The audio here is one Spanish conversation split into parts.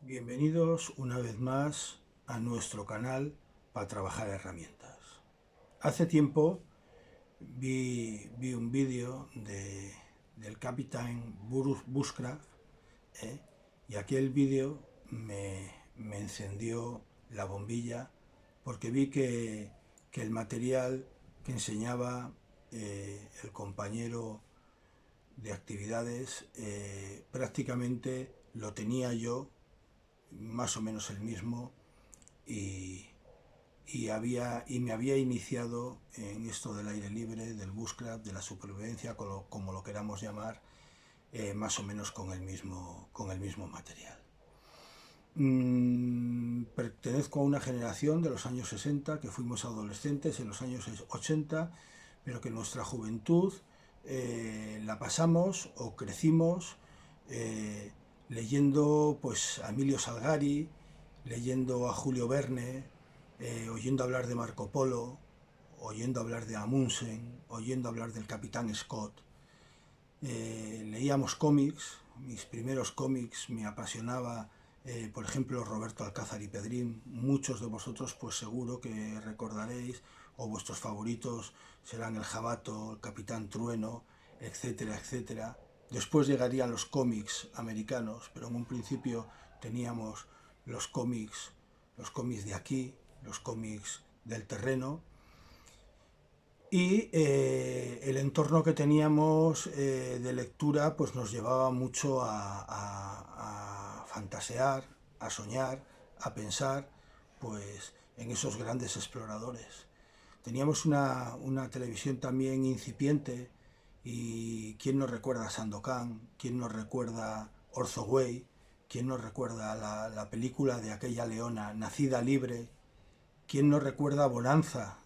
Bienvenidos una vez más a nuestro canal para trabajar herramientas. Hace tiempo vi un vídeo del capitán Bushcraft, y aquel vídeo me encendió la bombilla porque vi que el material que enseñaba el compañero de actividades prácticamente lo tenía yo, más o menos el mismo, y, y me había iniciado en esto del aire libre, del bushcraft, de la supervivencia, como lo queramos llamar, más o menos con el mismo material. Pertenezco a una generación de los años 60 que fuimos adolescentes en los años 80, pero que nuestra juventud la pasamos o crecimos leyendo pues a Emilio Salgari, leyendo a Julio Verne, oyendo hablar de Marco Polo, oyendo hablar de Amundsen, oyendo hablar del Capitán Scott. Leíamos cómics, mis primeros cómics me apasionaba, por ejemplo, Roberto Alcázar y Pedrín. Muchos de vosotros pues seguro que recordaréis, o vuestros favoritos serán el Jabato, el Capitán Trueno, etcétera, etcétera. Después llegarían los cómics americanos, pero en un principio teníamos los cómics de aquí, los cómics del terreno, y el entorno que teníamos de lectura pues nos llevaba mucho a fantasear, a soñar, a pensar pues en esos grandes exploradores. Teníamos una televisión también incipiente, y ¿quién nos recuerda a Sandokan? ¿Quién nos recuerda Orzo Way? ¿Quién nos recuerda la película de aquella leona, Nacida Libre? ¿Quién nos recuerda Bonanza?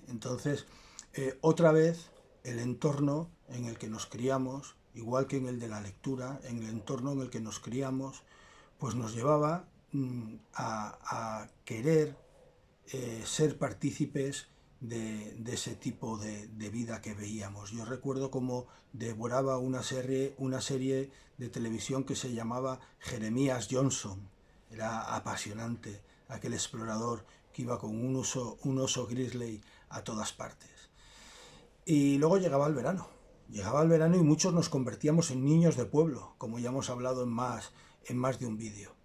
Entonces, otra vez, el entorno en el que nos criamos, igual que en el de la lectura, en el entorno en el que nos criamos, pues nos llevaba a querer ser partícipes de ese tipo de vida que veíamos. Yo recuerdo cómo devoraba una serie de televisión que se llamaba Jeremías Johnson. Era apasionante, aquel explorador que iba con un oso grizzly a todas partes. Y luego llegaba el verano. Llegaba el verano y muchos nos convertíamos en niños de pueblo, como ya hemos hablado en más de un vídeo.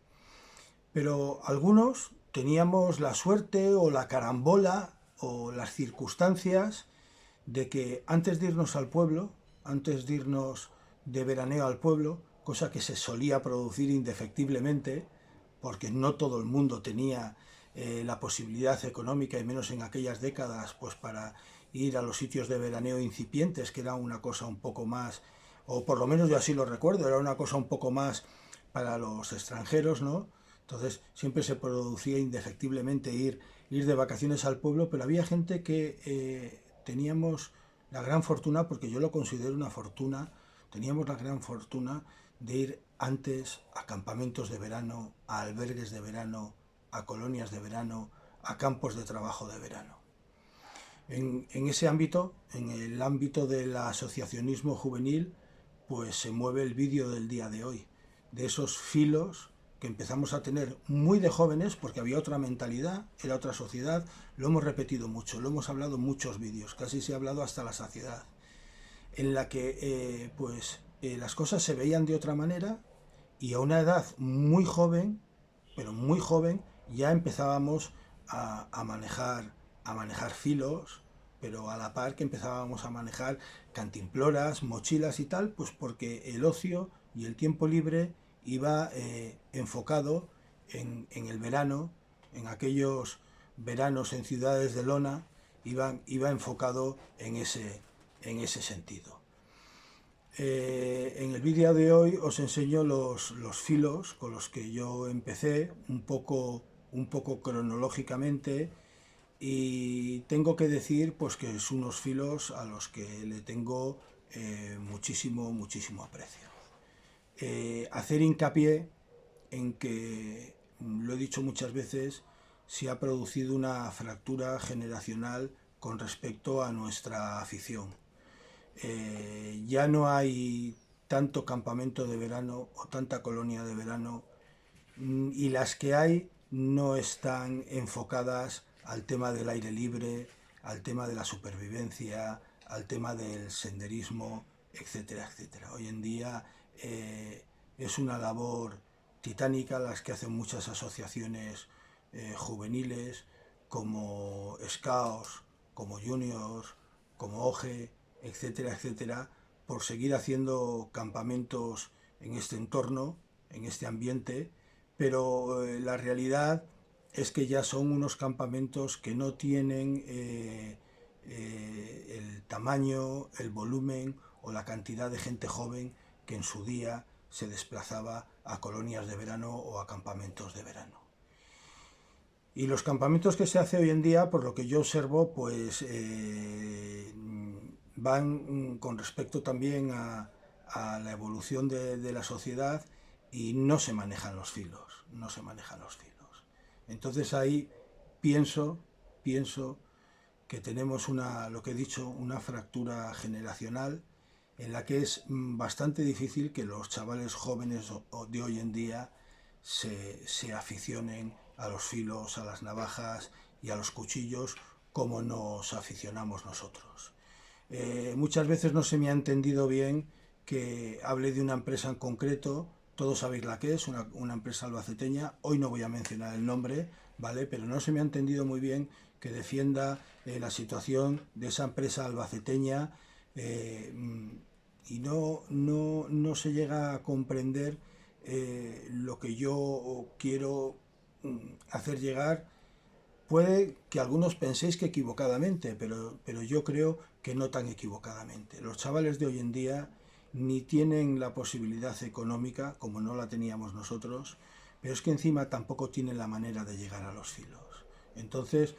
Pero algunos teníamos la suerte o la carambola o las circunstancias de que antes de irnos al pueblo, antes de irnos de veraneo al pueblo, cosa que se solía producir indefectiblemente, porque no todo el mundo tenía la posibilidad económica, y menos en aquellas décadas, pues para ir a los sitios de veraneo incipientes, que era una cosa un poco más, o por lo menos yo así lo recuerdo, era una cosa un poco más para los extranjeros, ¿no? Entonces siempre se producía indefectiblemente ir de vacaciones al pueblo, pero había gente que teníamos la gran fortuna, porque yo lo considero una fortuna, teníamos la gran fortuna de ir antes a campamentos de verano, a albergues de verano, a colonias de verano, a campos de trabajo de verano. En ese ámbito, en el ámbito del asociacionismo juvenil, pues se mueve el vídeo del día de hoy, de esos filos que empezamos a tener muy de jóvenes, porque había otra mentalidad, era otra sociedad. Lo hemos repetido mucho, lo hemos hablado en muchos vídeos, casi se ha hablado hasta la saciedad, en la que las cosas se veían de otra manera, y a una edad muy joven, pero muy joven, ya empezábamos a manejar filos, pero a la par que empezábamos a manejar cantimploras, mochilas y tal, pues porque el ocio y el tiempo libre iba enfocado en el verano, en aquellos veranos en ciudades de lona, iba enfocado en ese sentido. En el vídeo de hoy os enseño los filos con los que yo empecé, un poco cronológicamente, y tengo que decir pues que son unos filos a los que le tengo muchísimo aprecio. Hacer hincapié en que, lo he dicho muchas veces, se ha producido una fractura generacional con respecto a nuestra afición. Ya no hay tanto campamento de verano o tanta colonia de verano y las que hay no están enfocadas al tema del aire libre, al tema de la supervivencia, al tema del senderismo, etcétera, etcétera. Hoy en día es una labor titánica las que hacen muchas asociaciones juveniles como Scouts, como Juniors, como OGE, etcétera, etcétera, por seguir haciendo campamentos en este entorno, en este ambiente, pero la realidad es que ya son unos campamentos que no tienen el tamaño, el volumen o la cantidad de gente joven que en su día se desplazaba a colonias de verano o a campamentos de verano. Y los campamentos que se hace hoy en día, por lo que yo observo, pues van con respecto también a la evolución de la sociedad y no se manejan los filos, no se manejan los filos. Entonces ahí pienso que tenemos lo que he dicho, una fractura generacional en la que es bastante difícil que los chavales jóvenes de hoy en día se aficionen a los filos, a las navajas y a los cuchillos como nos aficionamos nosotros. Muchas veces no se me ha entendido bien que hable de una empresa en concreto. Todos sabéis la que es, una empresa albaceteña. Hoy no voy a mencionar el nombre, ¿vale? Pero no se me ha entendido muy bien que defienda la situación de esa empresa albaceteña y no se llega a comprender lo que yo quiero hacer llegar. Puede que algunos penséis que equivocadamente, pero yo creo que no tan equivocadamente. Los chavales de hoy en día ni tienen la posibilidad económica, como no la teníamos nosotros, pero es que encima tampoco tienen la manera de llegar a los filos. Entonces,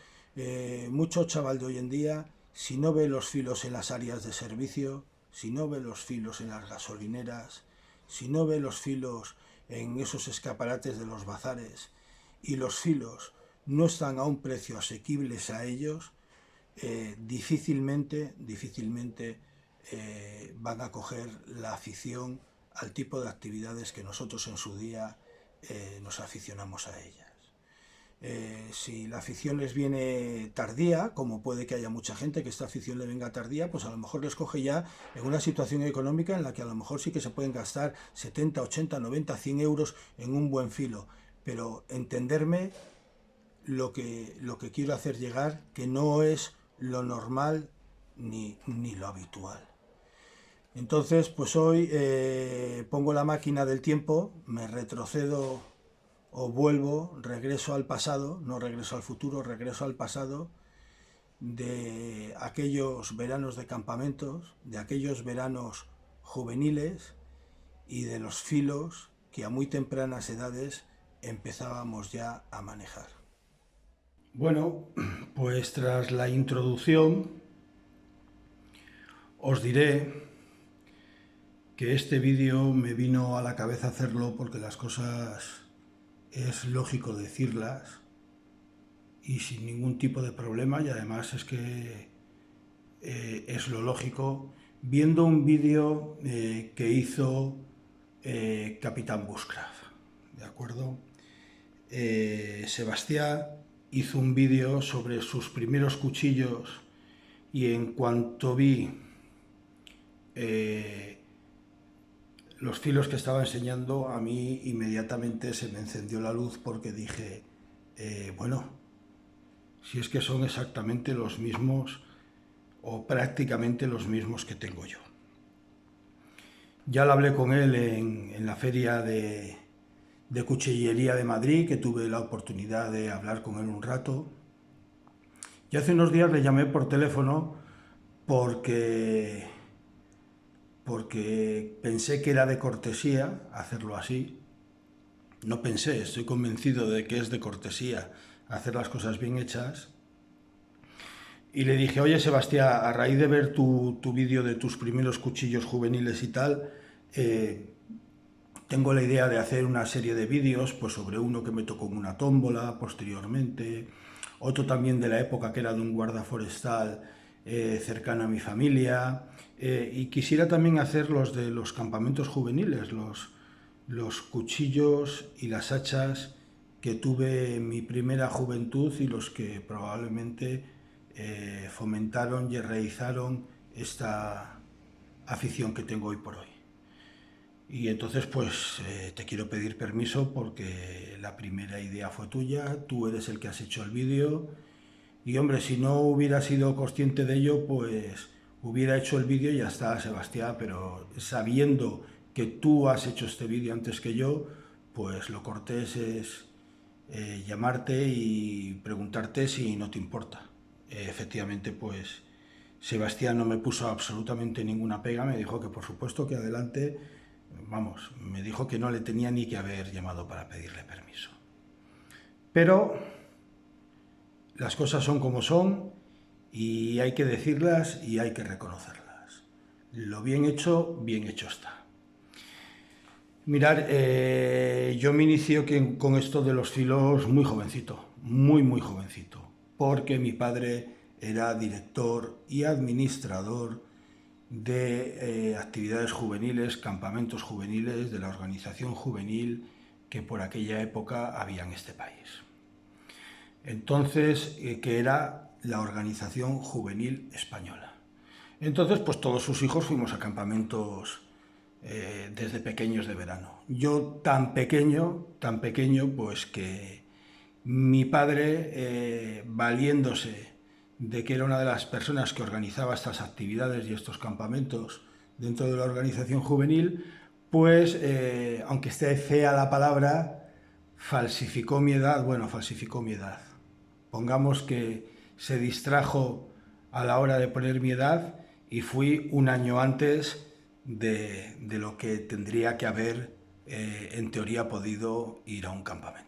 mucho chaval de hoy en día, si no ve los filos en las áreas de servicio, si no ve los filos en las gasolineras, si no ve los filos en esos escaparates de los bazares, y los filos no están a un precio asequibles a ellos, difícilmente van a coger la afición al tipo de actividades que nosotros en su día nos aficionamos a ellas. Si la afición les viene tardía, como puede que haya mucha gente que esta afición le venga tardía, pues a lo mejor les coge ya en una situación económica en la que a lo mejor sí que se pueden gastar 70, 80, 90, 100 euros en un buen filo. Pero entenderme lo que quiero hacer llegar, que no es lo normal ni lo habitual. Entonces, pues hoy pongo la máquina del tiempo, me retrocedo o vuelvo, regreso al pasado, no regreso al futuro, regreso al pasado, de aquellos veranos de campamentos, de aquellos veranos juveniles y de los filos que a muy tempranas edades empezábamos ya a manejar. Bueno, pues tras la introducción os diré que este vídeo me vino a la cabeza hacerlo porque las cosas es lógico decirlas y sin ningún tipo de problema, y además es que es lo lógico, viendo un vídeo que hizo Capitán Bushcraft, ¿de acuerdo? Sebastián hizo un vídeo sobre sus primeros cuchillos y en cuanto vi los filos que estaba enseñando, a mí inmediatamente se me encendió la luz porque dije, bueno, si es que son exactamente los mismos o prácticamente los mismos que tengo yo. Ya lo hablé con él en la feria de cuchillería de Madrid, que tuve la oportunidad de hablar con él un rato. Y hace unos días le llamé por teléfono porque pensé que era de cortesía hacerlo así. No pensé, estoy convencido de que es de cortesía hacer las cosas bien hechas. Y le dije, oye Sebastián, a raíz de ver tu vídeo de tus primeros cuchillos juveniles y tal, tengo la idea de hacer una serie de vídeos pues sobre uno que me tocó en una tómbola posteriormente, otro también de la época que era de un guarda forestal cercano a mi familia, y quisiera también hacer los de los campamentos juveniles, los cuchillos y las hachas que tuve en mi primera juventud y los que probablemente fomentaron y realizaron esta afición que tengo hoy por hoy. Y entonces pues te quiero pedir permiso porque la primera idea fue tuya, tú eres el que has hecho el vídeo y hombre, si no hubiera sido consciente de ello pues hubiera hecho el vídeo y ya está, Sebastián, pero sabiendo que tú has hecho este vídeo antes que yo, pues lo cortés es llamarte y preguntarte si no te importa. Efectivamente pues Sebastián no me puso absolutamente ninguna pega, me dijo que por supuesto que adelante. Vamos, me dijo que no le tenía ni que haber llamado para pedirle permiso. Pero las cosas son como son y hay que decirlas y hay que reconocerlas. Lo bien hecho está. Mirar, yo me inicio con esto de los filos muy jovencito, muy jovencito, porque mi padre era director y administrador de actividades juveniles, campamentos juveniles de la organización juvenil que por aquella época había en este país. Entonces, que era la Organización Juvenil Española. Entonces, pues todos sus hijos fuimos a campamentos desde pequeños de verano. Yo tan pequeño, pues que mi padre, valiéndose de que era una de las personas que organizaba estas actividades y estos campamentos dentro de la organización juvenil, pues, aunque esté fea la palabra, falsificó mi edad, Pongamos que se distrajo a la hora de poner mi edad y fui un año antes de lo que tendría que haber, en teoría, podido ir a un campamento.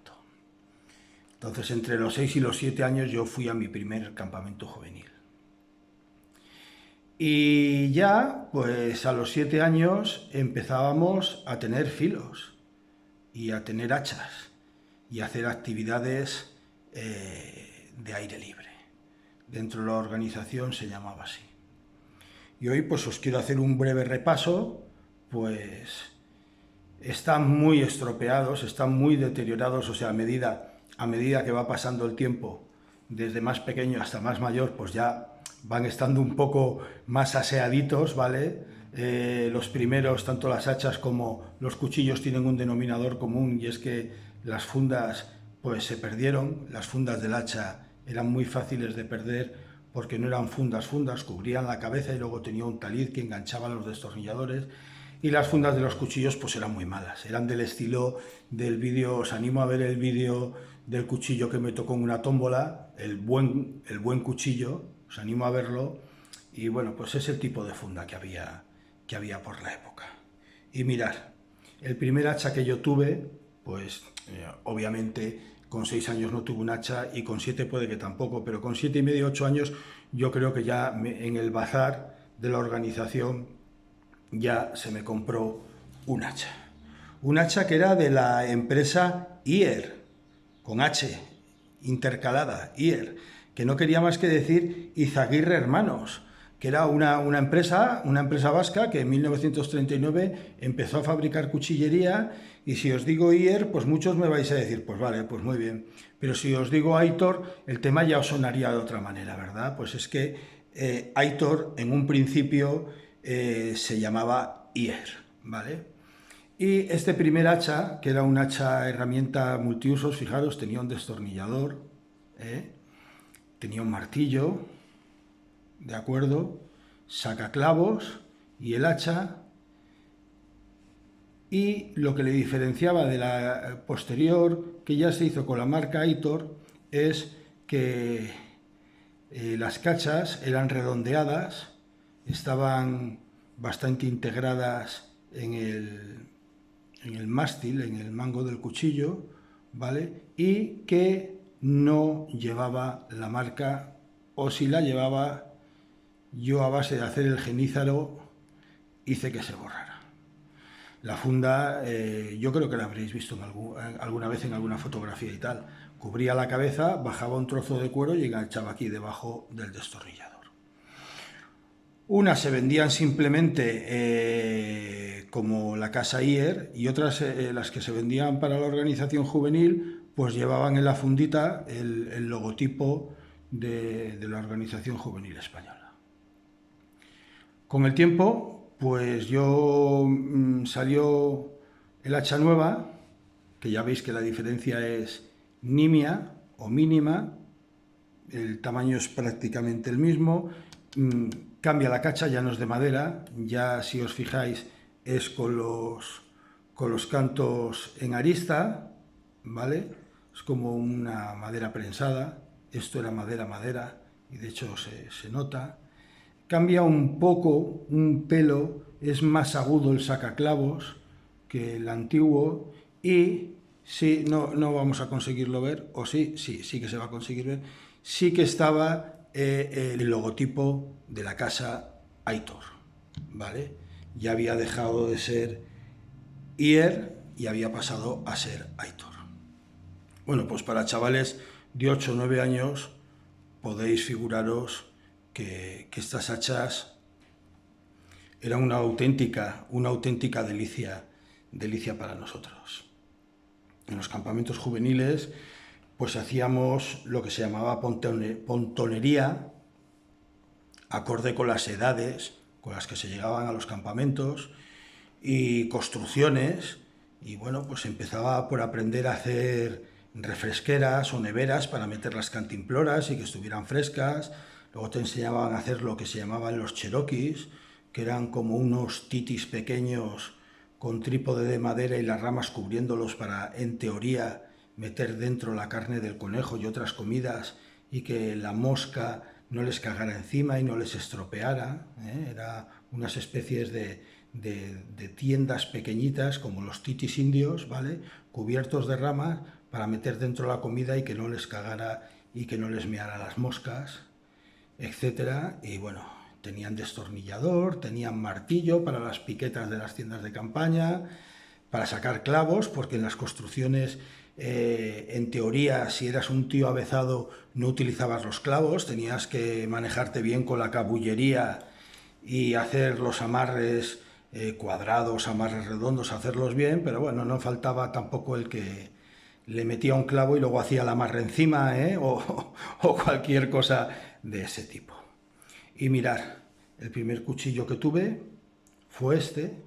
Entonces, entre los 6 y los 7 años yo fui a mi primer campamento juvenil. Y ya, pues a los 7 años empezábamos a tener filos y a tener hachas y a hacer actividades de aire libre. Dentro de la organización se llamaba así. Y hoy pues os quiero hacer un breve repaso, pues están muy estropeados, están muy deteriorados, o sea, a medida que va pasando el tiempo, desde más pequeño hasta más mayor, pues ya van estando un poco más aseaditos, ¿vale? Los primeros, tanto las hachas como los cuchillos, tienen un denominador común y es que las fundas pues se perdieron. Las fundas del hacha eran muy fáciles de perder porque no eran fundas, cubrían la cabeza y luego tenía un taliz que enganchaba los destornilladores. Y las fundas de los cuchillos pues eran muy malas, eran del estilo del vídeo, os animo a ver el vídeo del cuchillo que me tocó en una tómbola, el buen cuchillo, os animo a verlo, y bueno, pues es el tipo de funda que había por la época. Y mirad, el primer hacha que yo tuve, pues obviamente con 6 años no tuve un hacha y con 7 puede que tampoco, pero con 7 y medio, 8 años yo creo que ya en el bazar de la organización ya se me compró un hacha. Un hacha que era de la empresa IER, con H, intercalada, IER, que no quería más que decir Izaguirre Hermanos, que era una empresa vasca que en 1939 empezó a fabricar cuchillería, y si os digo IER, pues muchos me vais a decir, pues vale, pues muy bien. Pero si os digo Aitor, el tema ya os sonaría de otra manera, ¿verdad? Pues es que Aitor en un principio se llamaba IER, ¿vale? Y este primer hacha, que era un hacha herramienta multiusos, fijaros, tenía un destornillador, tenía un martillo, ¿de acuerdo? Sacaclavos y el hacha. Y lo que le diferenciaba de la posterior, que ya se hizo con la marca Aitor, es que las cachas eran redondeadas, estaban bastante integradas en el mástil, en el mango del cuchillo, ¿vale? Y que no llevaba la marca, o si la llevaba, yo a base de hacer el genízaro hice que se borrara. La funda, yo creo que la habréis visto alguna vez en alguna fotografía y tal. Cubría la cabeza, bajaba un trozo de cuero y enganchaba aquí debajo del destornillador. Unas se vendían simplemente como la casa IER y otras, las que se vendían para la organización juvenil, pues llevaban en la fundita el logotipo de la Organización Juvenil Española. Con el tiempo, pues salió el hacha nueva, que ya veis que la diferencia es nimia o mínima, el tamaño es prácticamente el mismo, cambia la cacha, ya no es de madera, ya si os fijáis es con los cantos en arista, ¿vale? Es como una madera prensada, esto era madera, y de hecho se nota. Cambia un poco, un pelo, es más agudo el sacaclavos que el antiguo y sí, no vamos a conseguirlo ver, o sí que se va a conseguir ver, sí que estaba el logotipo de la casa Aitor, ¿vale? Ya había dejado de ser IER y había pasado a ser Aitor. Bueno, pues para chavales de 8 o 9 años podéis figuraros que estas hachas eran una auténtica delicia para nosotros. En los campamentos juveniles pues hacíamos lo que se llamaba pontonería, acorde con las edades con las que se llegaban a los campamentos, y construcciones, y bueno, pues empezaba por aprender a hacer refresqueras o neveras para meter las cantimploras y que estuvieran frescas. Luego te enseñaban a hacer lo que se llamaban los cherokees, que eran como unos titis pequeños con trípode de madera y las ramas cubriéndolos para, en teoría, meter dentro la carne del conejo y otras comidas y que la mosca no les cagara encima y no les estropeara. Era unas especies de tiendas pequeñitas como los titis indios, ¿vale? Cubiertos de ramas para meter dentro la comida y que no les cagara y que no les meara las moscas, etcétera. Y bueno, tenían destornillador, tenían martillo para las piquetas de las tiendas de campaña, para sacar clavos, porque en las construcciones, en teoría, si eras un tío avezado, no utilizabas los clavos, tenías que manejarte bien con la cabullería y hacer los amarres cuadrados, amarres redondos, hacerlos bien, pero bueno, no faltaba tampoco el que le metía un clavo y luego hacía el amarre encima, o cualquier cosa de ese tipo. Y mirar, el primer cuchillo que tuve fue este,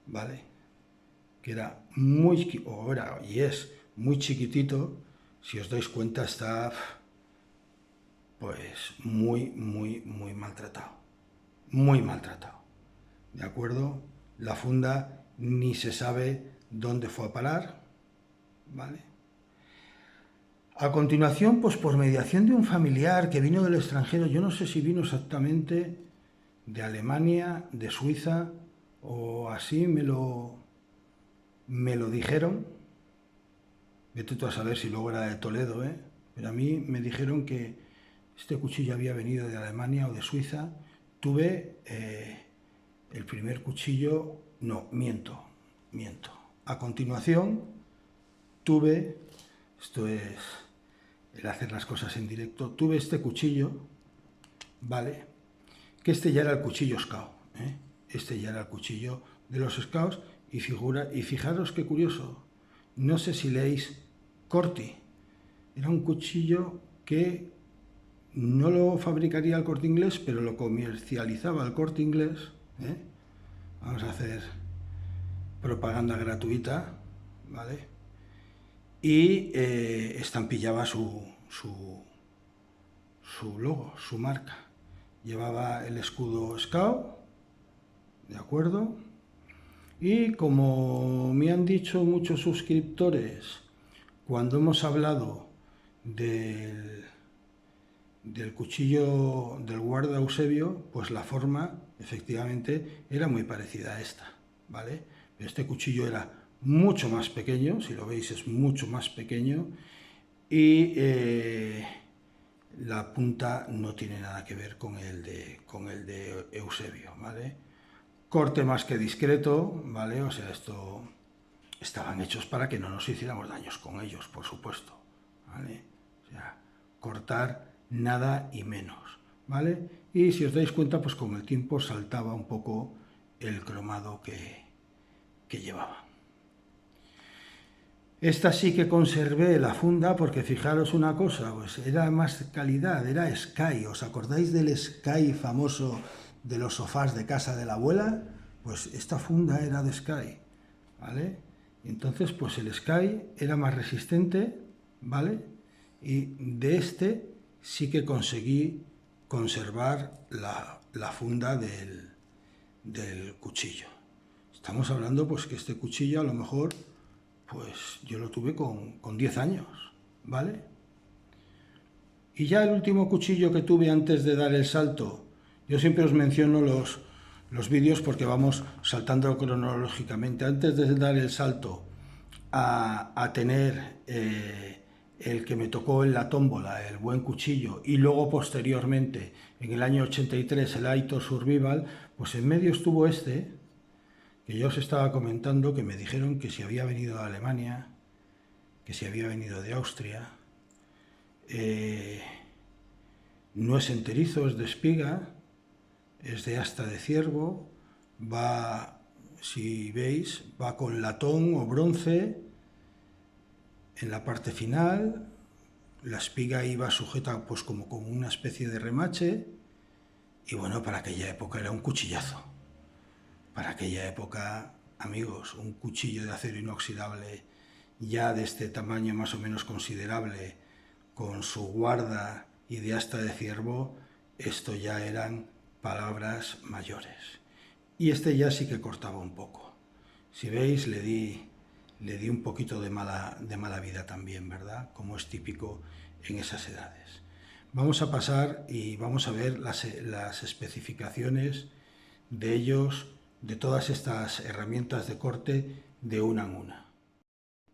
¿vale? Que era y es muy chiquitito. Si os dais cuenta, está pues muy maltratado, muy maltratado, ¿de acuerdo? La funda ni se sabe dónde fue a parar, ¿vale? A continuación, pues por mediación de un familiar que vino del extranjero, yo no sé si vino exactamente de Alemania, de Suiza, o así me lo dijeron. Vete tú a saber si luego era de Toledo, pero a mí me dijeron que este cuchillo había venido de Alemania o de Suiza. Tuve el primer cuchillo, no, miento. A continuación tuve, esto es el hacer las cosas en directo, tuve este cuchillo, ¿vale? Que este ya era el cuchillo scout, este ya era el cuchillo de los scouts, y fijaros qué curioso, no sé si leéis Corti, era un cuchillo que no lo fabricaría el Corte Inglés, pero lo comercializaba el Corte Inglés, Vamos a hacer propaganda gratuita, ¿vale? Y estampillaba su logo, su marca. Llevaba el escudo Scout, ¿de acuerdo? Y como me han dicho muchos suscriptores, cuando hemos hablado del cuchillo del guarda Eusebio, pues la forma efectivamente era muy parecida a esta, ¿vale? Este cuchillo era mucho más pequeño, si lo veis es mucho más pequeño, y la punta no tiene nada que ver con el de Eusebio, ¿vale? Corte más que discreto, ¿vale? O sea, esto estaban hechos para que no nos hiciéramos daños con ellos, por supuesto, ¿vale? O sea, cortar nada y menos. ¿vale? Y si os dais cuenta, pues con el tiempo saltaba un poco el cromado que llevaba. Esta sí que conservé la funda porque fijaros una cosa, pues era más calidad, era Sky. ¿Os acordáis del Sky famoso de los sofás de casa de la abuela? Pues esta funda era de Sky, ¿vale? Entonces, pues el Sky era más resistente, ¿vale? Y de este sí que conseguí conservar la funda del cuchillo. Estamos hablando pues que este cuchillo a lo mejor pues yo lo tuve con 10 años, ¿vale? Y ya el último cuchillo que tuve antes de dar el salto, yo siempre os menciono los vídeos porque vamos saltando cronológicamente. Antes de dar el salto a tener el que me tocó en la tómbola, el buen cuchillo, y luego posteriormente, en el año 83, el Aitor Survival, pues en medio estuvo este, que yo os estaba comentando, que me dijeron que si había venido de Alemania, que si había venido de Austria. No es enterizo, es de espiga, es de asta de ciervo, va, si veis, va con latón o bronce en la parte final, la espiga iba sujeta pues como con una especie de remache, y bueno, para aquella época era un cuchillazo. Para aquella época, amigos, un cuchillo de acero inoxidable ya de este tamaño más o menos considerable, con su guarda y de asta de ciervo, esto ya eran palabras mayores. Y este ya sí que cortaba un poco. Si veis, le di un poquito de mala vida también, ¿verdad? Como es típico en esas edades. Vamos a pasar y vamos a ver las especificaciones de ellos, de todas estas herramientas de corte de una en una.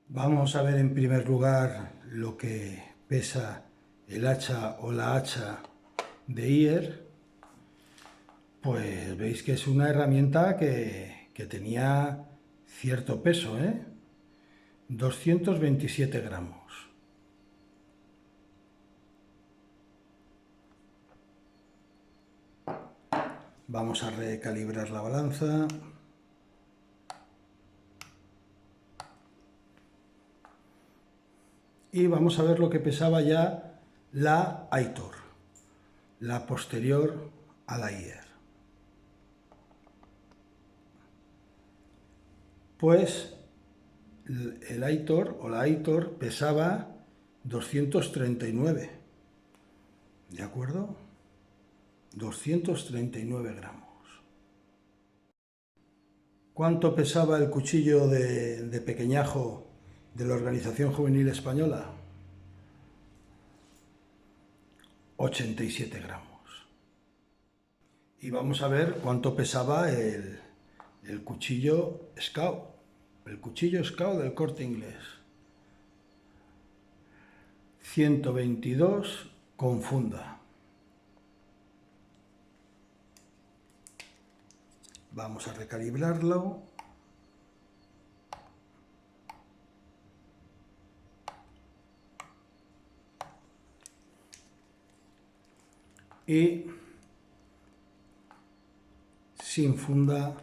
Vamos a ver en primer lugar lo que pesa el hacha o la hacha de Ier. Pues veis que es una herramienta que tenía cierto peso, 227 gramos. Vamos a recalibrar la balanza. Y vamos a ver lo que pesaba ya la Aitor, la posterior a la Ier. Pues el Aitor o la Aitor pesaba 239, ¿de acuerdo? 239 gramos. ¿Cuánto pesaba el cuchillo de pequeñajo de la Organización Juvenil Española? 87 gramos. Y vamos a ver cuánto pesaba el cuchillo Scout, el cuchillo Scout del Corte Inglés. 122 con funda. Vamos a recalibrarlo. Y sin funda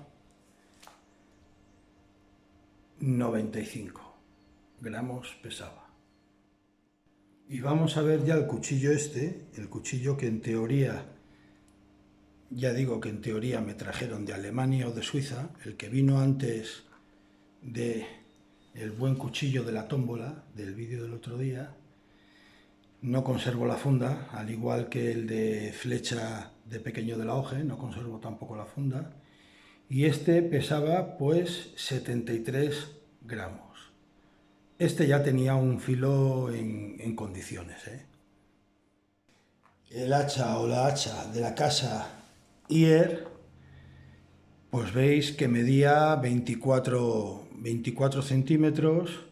95 gramos pesaba. Y vamos a ver ya el cuchillo este, el cuchillo que en teoría, ya digo que en teoría me trajeron de Alemania o de Suiza, el que vino antes de el buen cuchillo de la tómbola del vídeo del otro día. No conservo la funda, al igual que el de flecha de Pequeño de la Hoje, no conservo tampoco la funda. Y este pesaba pues 73 gramos. Este ya tenía un filo en condiciones, El hacha o la hacha de la casa Ier, pues veis que medía 24 centímetros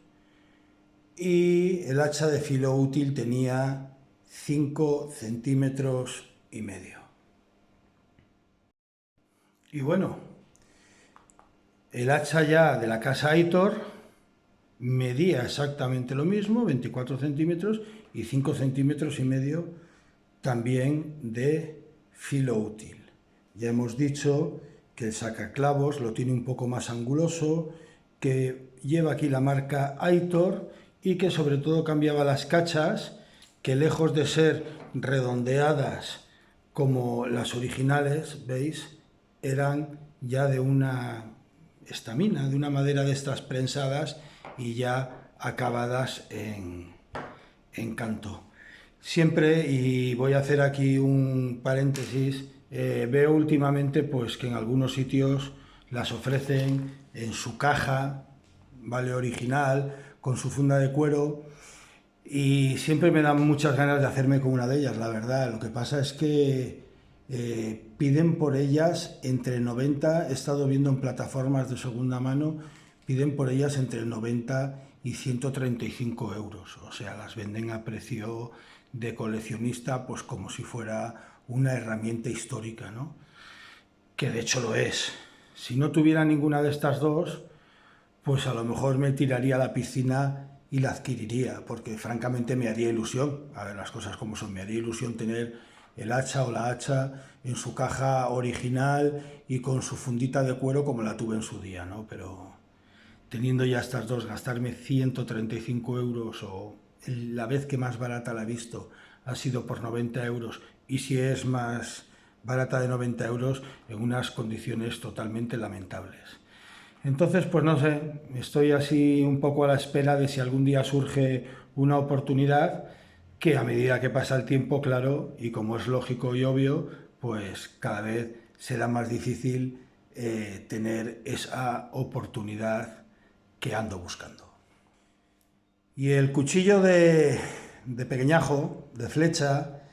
y el hacha de filo útil tenía 5 centímetros y medio. Y bueno, el hacha ya de la casa Aitor medía exactamente lo mismo, 24 centímetros y 5 centímetros y medio también de filo útil. Ya hemos dicho que el sacaclavos lo tiene un poco más anguloso, que lleva aquí la marca Aitor y que sobre todo cambiaba las cachas, que lejos de ser redondeadas como las originales, ¿veis? Eran ya de una estamina, de una madera de estas prensadas y ya acabadas en canto. Siempre, y voy a hacer aquí un paréntesis, veo últimamente pues que en algunos sitios las ofrecen en su caja, ¿vale? Original, con su funda de cuero, y siempre me dan muchas ganas de hacerme con una de ellas, la verdad. Lo que pasa es que piden por ellas entre 90, he estado viendo en plataformas de segunda mano, piden por ellas entre 90 y 135 euros. O sea, las venden a precio de coleccionista, pues como si fuera una herramienta histórica, ¿no? Que de hecho lo es. Si no tuviera ninguna de estas dos, pues a lo mejor me tiraría a la piscina y la adquiriría, porque francamente me haría ilusión, a ver las cosas como son, me haría ilusión tener el hacha o la hacha en su caja original y con su fundita de cuero como la tuve en su día, ¿no? Pero teniendo ya estas dos, gastarme 135 euros o la vez que más barata la he visto ha sido por 90 euros y si es más barata de 90 euros en unas condiciones totalmente lamentables. Entonces, pues no sé, estoy así un poco a la espera de si algún día surge una oportunidad que a medida que pasa el tiempo, claro, y como es lógico y obvio, pues cada vez será más difícil tener esa oportunidad que ando buscando. Y el cuchillo de pequeñajo, de flecha,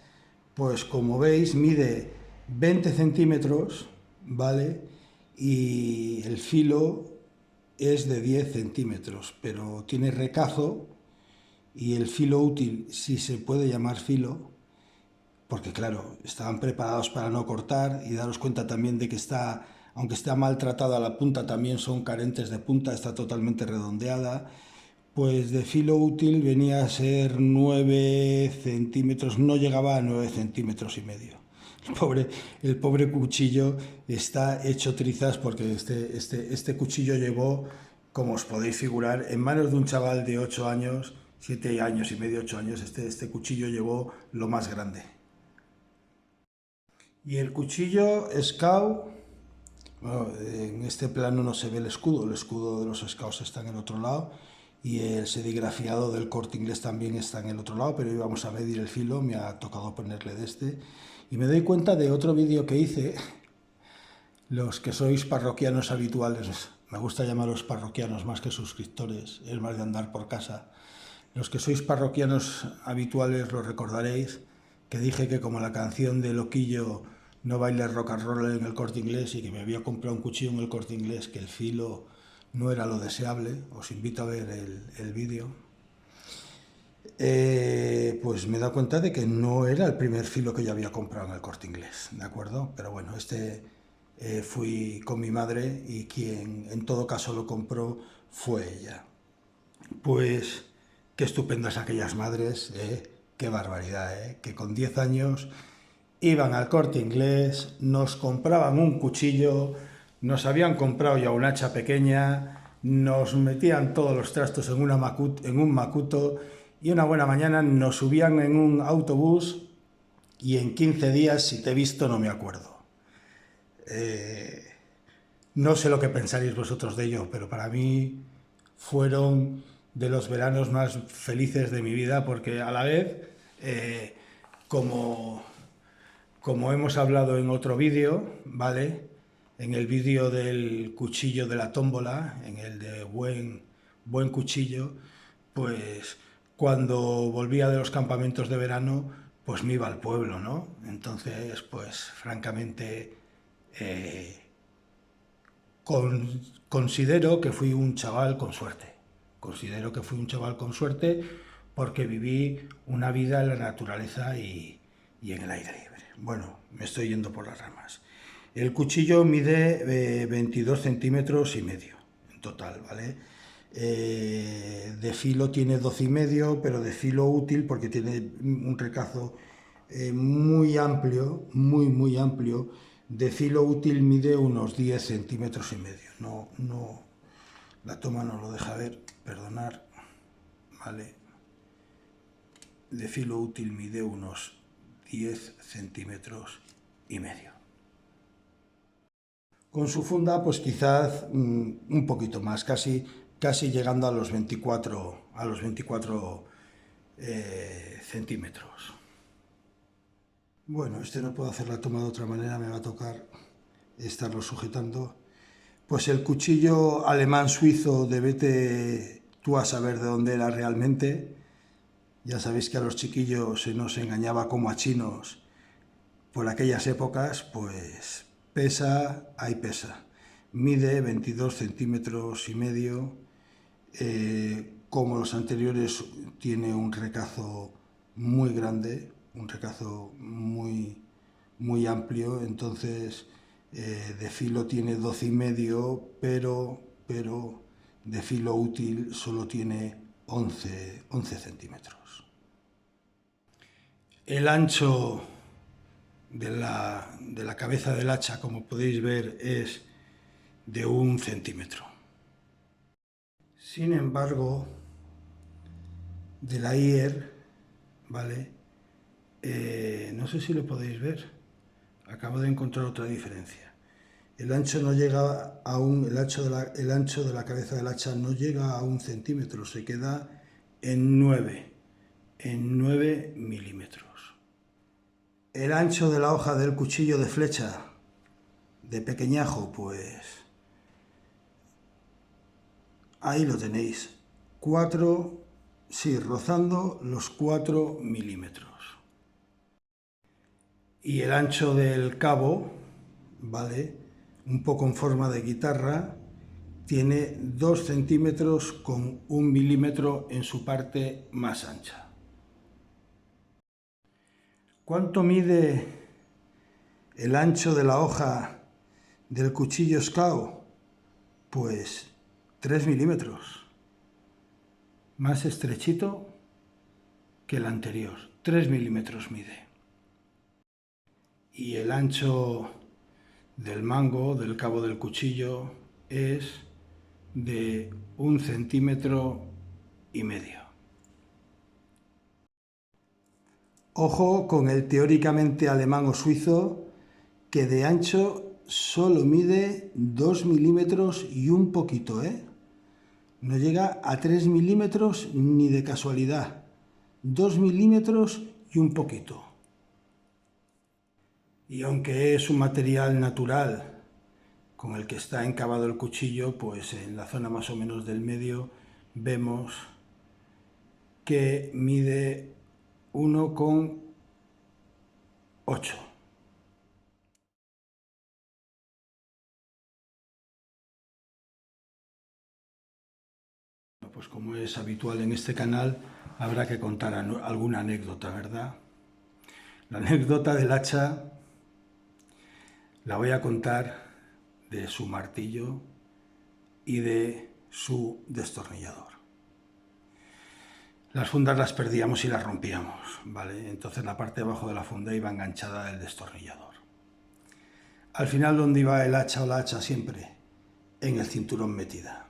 pues como veis mide 20 centímetros, ¿vale? Y el filo es de 10 centímetros, pero tiene recazo y el filo útil, si se puede llamar filo, porque claro, estaban preparados para no cortar y daros cuenta también de que está, aunque está maltratada la punta, también son carentes de punta, está totalmente redondeada. Pues de filo útil venía a ser 9 centímetros, no llegaba a 9 centímetros y medio. El pobre cuchillo está hecho trizas porque este cuchillo llegó, como os podéis figurar, en manos de un chaval de 8 años, 7 años y medio, 8 años, este cuchillo llevó lo más grande. Y el cuchillo Scout, bueno, en este plano no se ve el escudo de los Scouts está en el otro lado y el serigrafiado del Corte Inglés también está en el otro lado, pero íbamos a medir el filo, me ha tocado ponerle de este. Y me doy cuenta de otro vídeo que hice, los que sois parroquianos habituales, me gusta llamaros parroquianos más que suscriptores, es más de andar por casa. Los que sois parroquianos habituales lo recordaréis, que dije que como la canción de Loquillo no bailes rock and roll en el Corte Inglés y que me había comprado un cuchillo en el Corte Inglés, que el filo no era lo deseable, os invito a ver el vídeo. Pues me he dado cuenta de que no era el primer filo que yo había comprado en el Corte Inglés, ¿de acuerdo? Pero bueno, fui con mi madre y quien en todo caso lo compró fue ella. Pues qué estupendas aquellas madres, qué barbaridad, que con 10 años iban al Corte Inglés, nos compraban un cuchillo, nos habían comprado ya un hacha pequeña, nos metían todos los trastos en un macuto y una buena mañana nos subían en un autobús y en 15 días, si te he visto, no me acuerdo. No sé lo que pensaréis vosotros de ello, pero para mí fueron de los veranos más felices de mi vida porque a la vez, como hemos hablado en otro vídeo, ¿vale? En el vídeo del cuchillo de la tómbola, en el de buen cuchillo, pues cuando volvía de los campamentos de verano, pues me iba al pueblo, ¿no? Entonces, pues francamente, considero que fui un chaval con suerte. Considero que fui un chaval con suerte porque viví una vida en la naturaleza y en el aire libre. Bueno, me estoy yendo por las ramas. El cuchillo mide 22 centímetros y medio en total, ¿vale? De filo tiene 12 y medio, pero de filo útil, porque tiene un recazo muy amplio, muy amplio. De filo útil mide unos 10 centímetros y medio. No, la toma no lo deja ver, perdonar, ¿vale? De filo útil mide unos 10 centímetros y medio. Con su funda, pues quizás un poquito más, casi llegando a los 24 centímetros. Bueno, no puedo hacer la toma de otra manera, me va a tocar estarlo sujetando. Pues el cuchillo alemán suizo de vete tú a saber de dónde era realmente. Ya sabéis que a los chiquillos se nos engañaba como a chinos por aquellas épocas, pues pesa, pesa. Mide 22 centímetros y medio. Como los anteriores, tiene un recazo muy grande, un recazo muy amplio. Entonces de filo tiene 12 y medio, pero de filo útil solo tiene 11 centímetros. El ancho de la cabeza del hacha, como podéis ver, es de 1 centímetro. Sin embargo, de la IER, ¿vale? No sé si lo podéis ver. Acabo de encontrar otra diferencia. El ancho no llega a el ancho de la cabeza del hacha no llega a 1 centímetro, se queda en 9 milímetros. El ancho de la hoja del cuchillo de flecha de pequeñajo, pues ahí lo tenéis, rozando los 4 milímetros. Y el ancho del cabo, ¿vale? Un poco en forma de guitarra, tiene 2 centímetros con 1 milímetro en su parte más ancha. ¿Cuánto mide el ancho de la hoja del cuchillo Scout? Pues 3 milímetros. Más estrechito que el anterior. 3 milímetros mide. Y el ancho del mango, del cabo del cuchillo, es de 1 centímetro y medio. Ojo con el teóricamente alemán o suizo, que de ancho solo mide 2 milímetros y un poquito, ¿eh? No llega a 3 milímetros ni de casualidad. 2 milímetros y un poquito. Y aunque es un material natural con el que está encavado el cuchillo, pues en la zona más o menos del medio vemos que mide 1,8. Pues como es habitual en este canal, habrá que contar alguna anécdota, ¿verdad? La anécdota del hacha la voy a contar de su martillo y de su destornillador. Las fundas las perdíamos y las rompíamos, ¿vale? Entonces la parte de abajo de la funda iba enganchada del destornillador. Al final, ¿dónde iba el hacha o la hacha siempre? En el cinturón metida.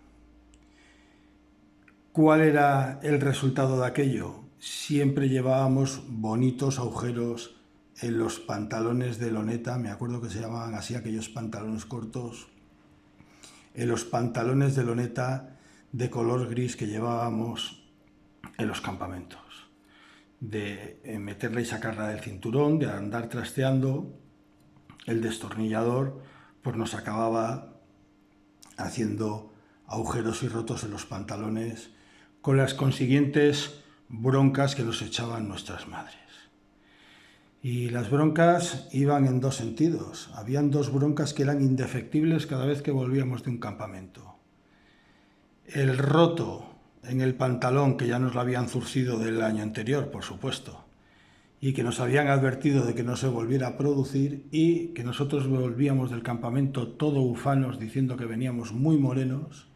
¿Cuál era el resultado de aquello? Siempre llevábamos bonitos agujeros en los pantalones de loneta, me acuerdo que se llamaban así aquellos pantalones cortos, en los pantalones de loneta de color gris que llevábamos en los campamentos, de meterla y sacarla del cinturón, de andar trasteando. El destornillador pues nos acababa haciendo agujeros y rotos en los pantalones, con las consiguientes broncas que nos echaban nuestras madres. Y las broncas iban en dos sentidos. Habían dos broncas que eran indefectibles cada vez que volvíamos de un campamento. El roto en el pantalón, que ya nos lo habían zurcido del año anterior, por supuesto, y que nos habían advertido de que no se volviera a producir, y que nosotros volvíamos del campamento todo ufanos diciendo que veníamos muy morenos,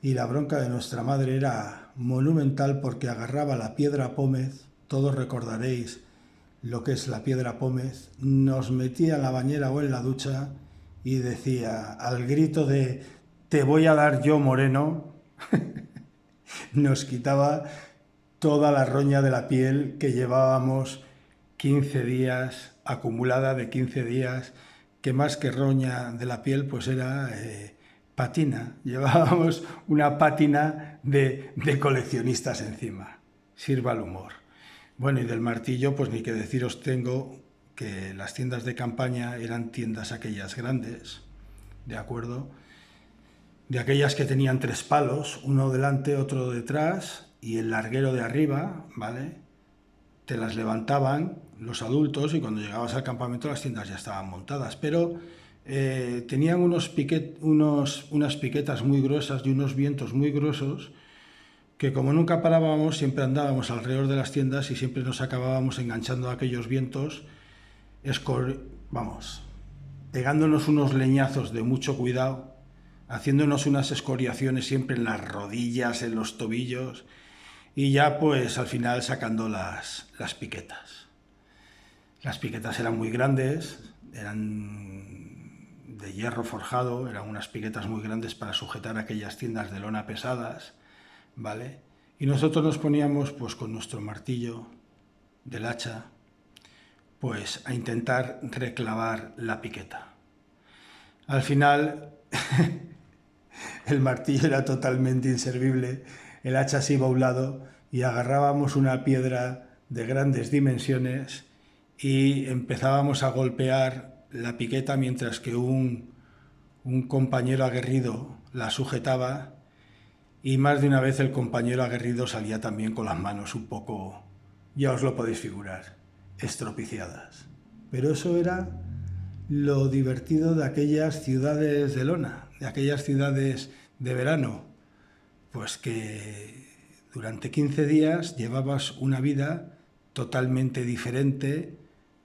y la bronca de nuestra madre era monumental porque agarraba la piedra pómez. Todos recordaréis lo que es la Piedra Pómez, nos metía en la bañera o en la ducha y decía, al grito de te voy a dar yo, moreno, nos quitaba toda la roña de la piel que llevábamos 15 días, acumulada de 15 días, que más que roña de la piel, pues era pátina. Llevábamos una pátina de coleccionistas encima. Sirva el humor. Bueno, y del martillo, pues ni que deciros tengo que las tiendas de campaña eran tiendas aquellas grandes, ¿de acuerdo? De aquellas que tenían 3 palos, uno delante, otro detrás, y el larguero de arriba, ¿vale? Te las levantaban los adultos y cuando llegabas al campamento las tiendas ya estaban montadas, pero tenían unas piquetas muy gruesas y unos vientos muy gruesos que como nunca parábamos, siempre andábamos alrededor de las tiendas y siempre nos acabábamos enganchando a aquellos vientos, vamos, pegándonos unos leñazos de mucho cuidado, haciéndonos unas escoriaciones siempre en las rodillas, en los tobillos, y ya pues al final sacando las piquetas. Las piquetas eran muy grandes, eran de hierro forjado, eran unas piquetas muy grandes para sujetar aquellas tiendas de lona pesadas, ¿vale? Y nosotros nos poníamos pues con nuestro martillo del hacha pues a intentar reclavar la piqueta. Al final el martillo era totalmente inservible, el hacha se iba a un lado y agarrábamos una piedra de grandes dimensiones y empezábamos a golpear la piqueta mientras que un compañero aguerrido la sujetaba y más de una vez el compañero aguerrido salía también con las manos un poco, ya os lo podéis figurar, estropiciadas. Pero eso era lo divertido de aquellas ciudades de lona, de aquellas ciudades de verano, pues que durante 15 días llevabas una vida totalmente diferente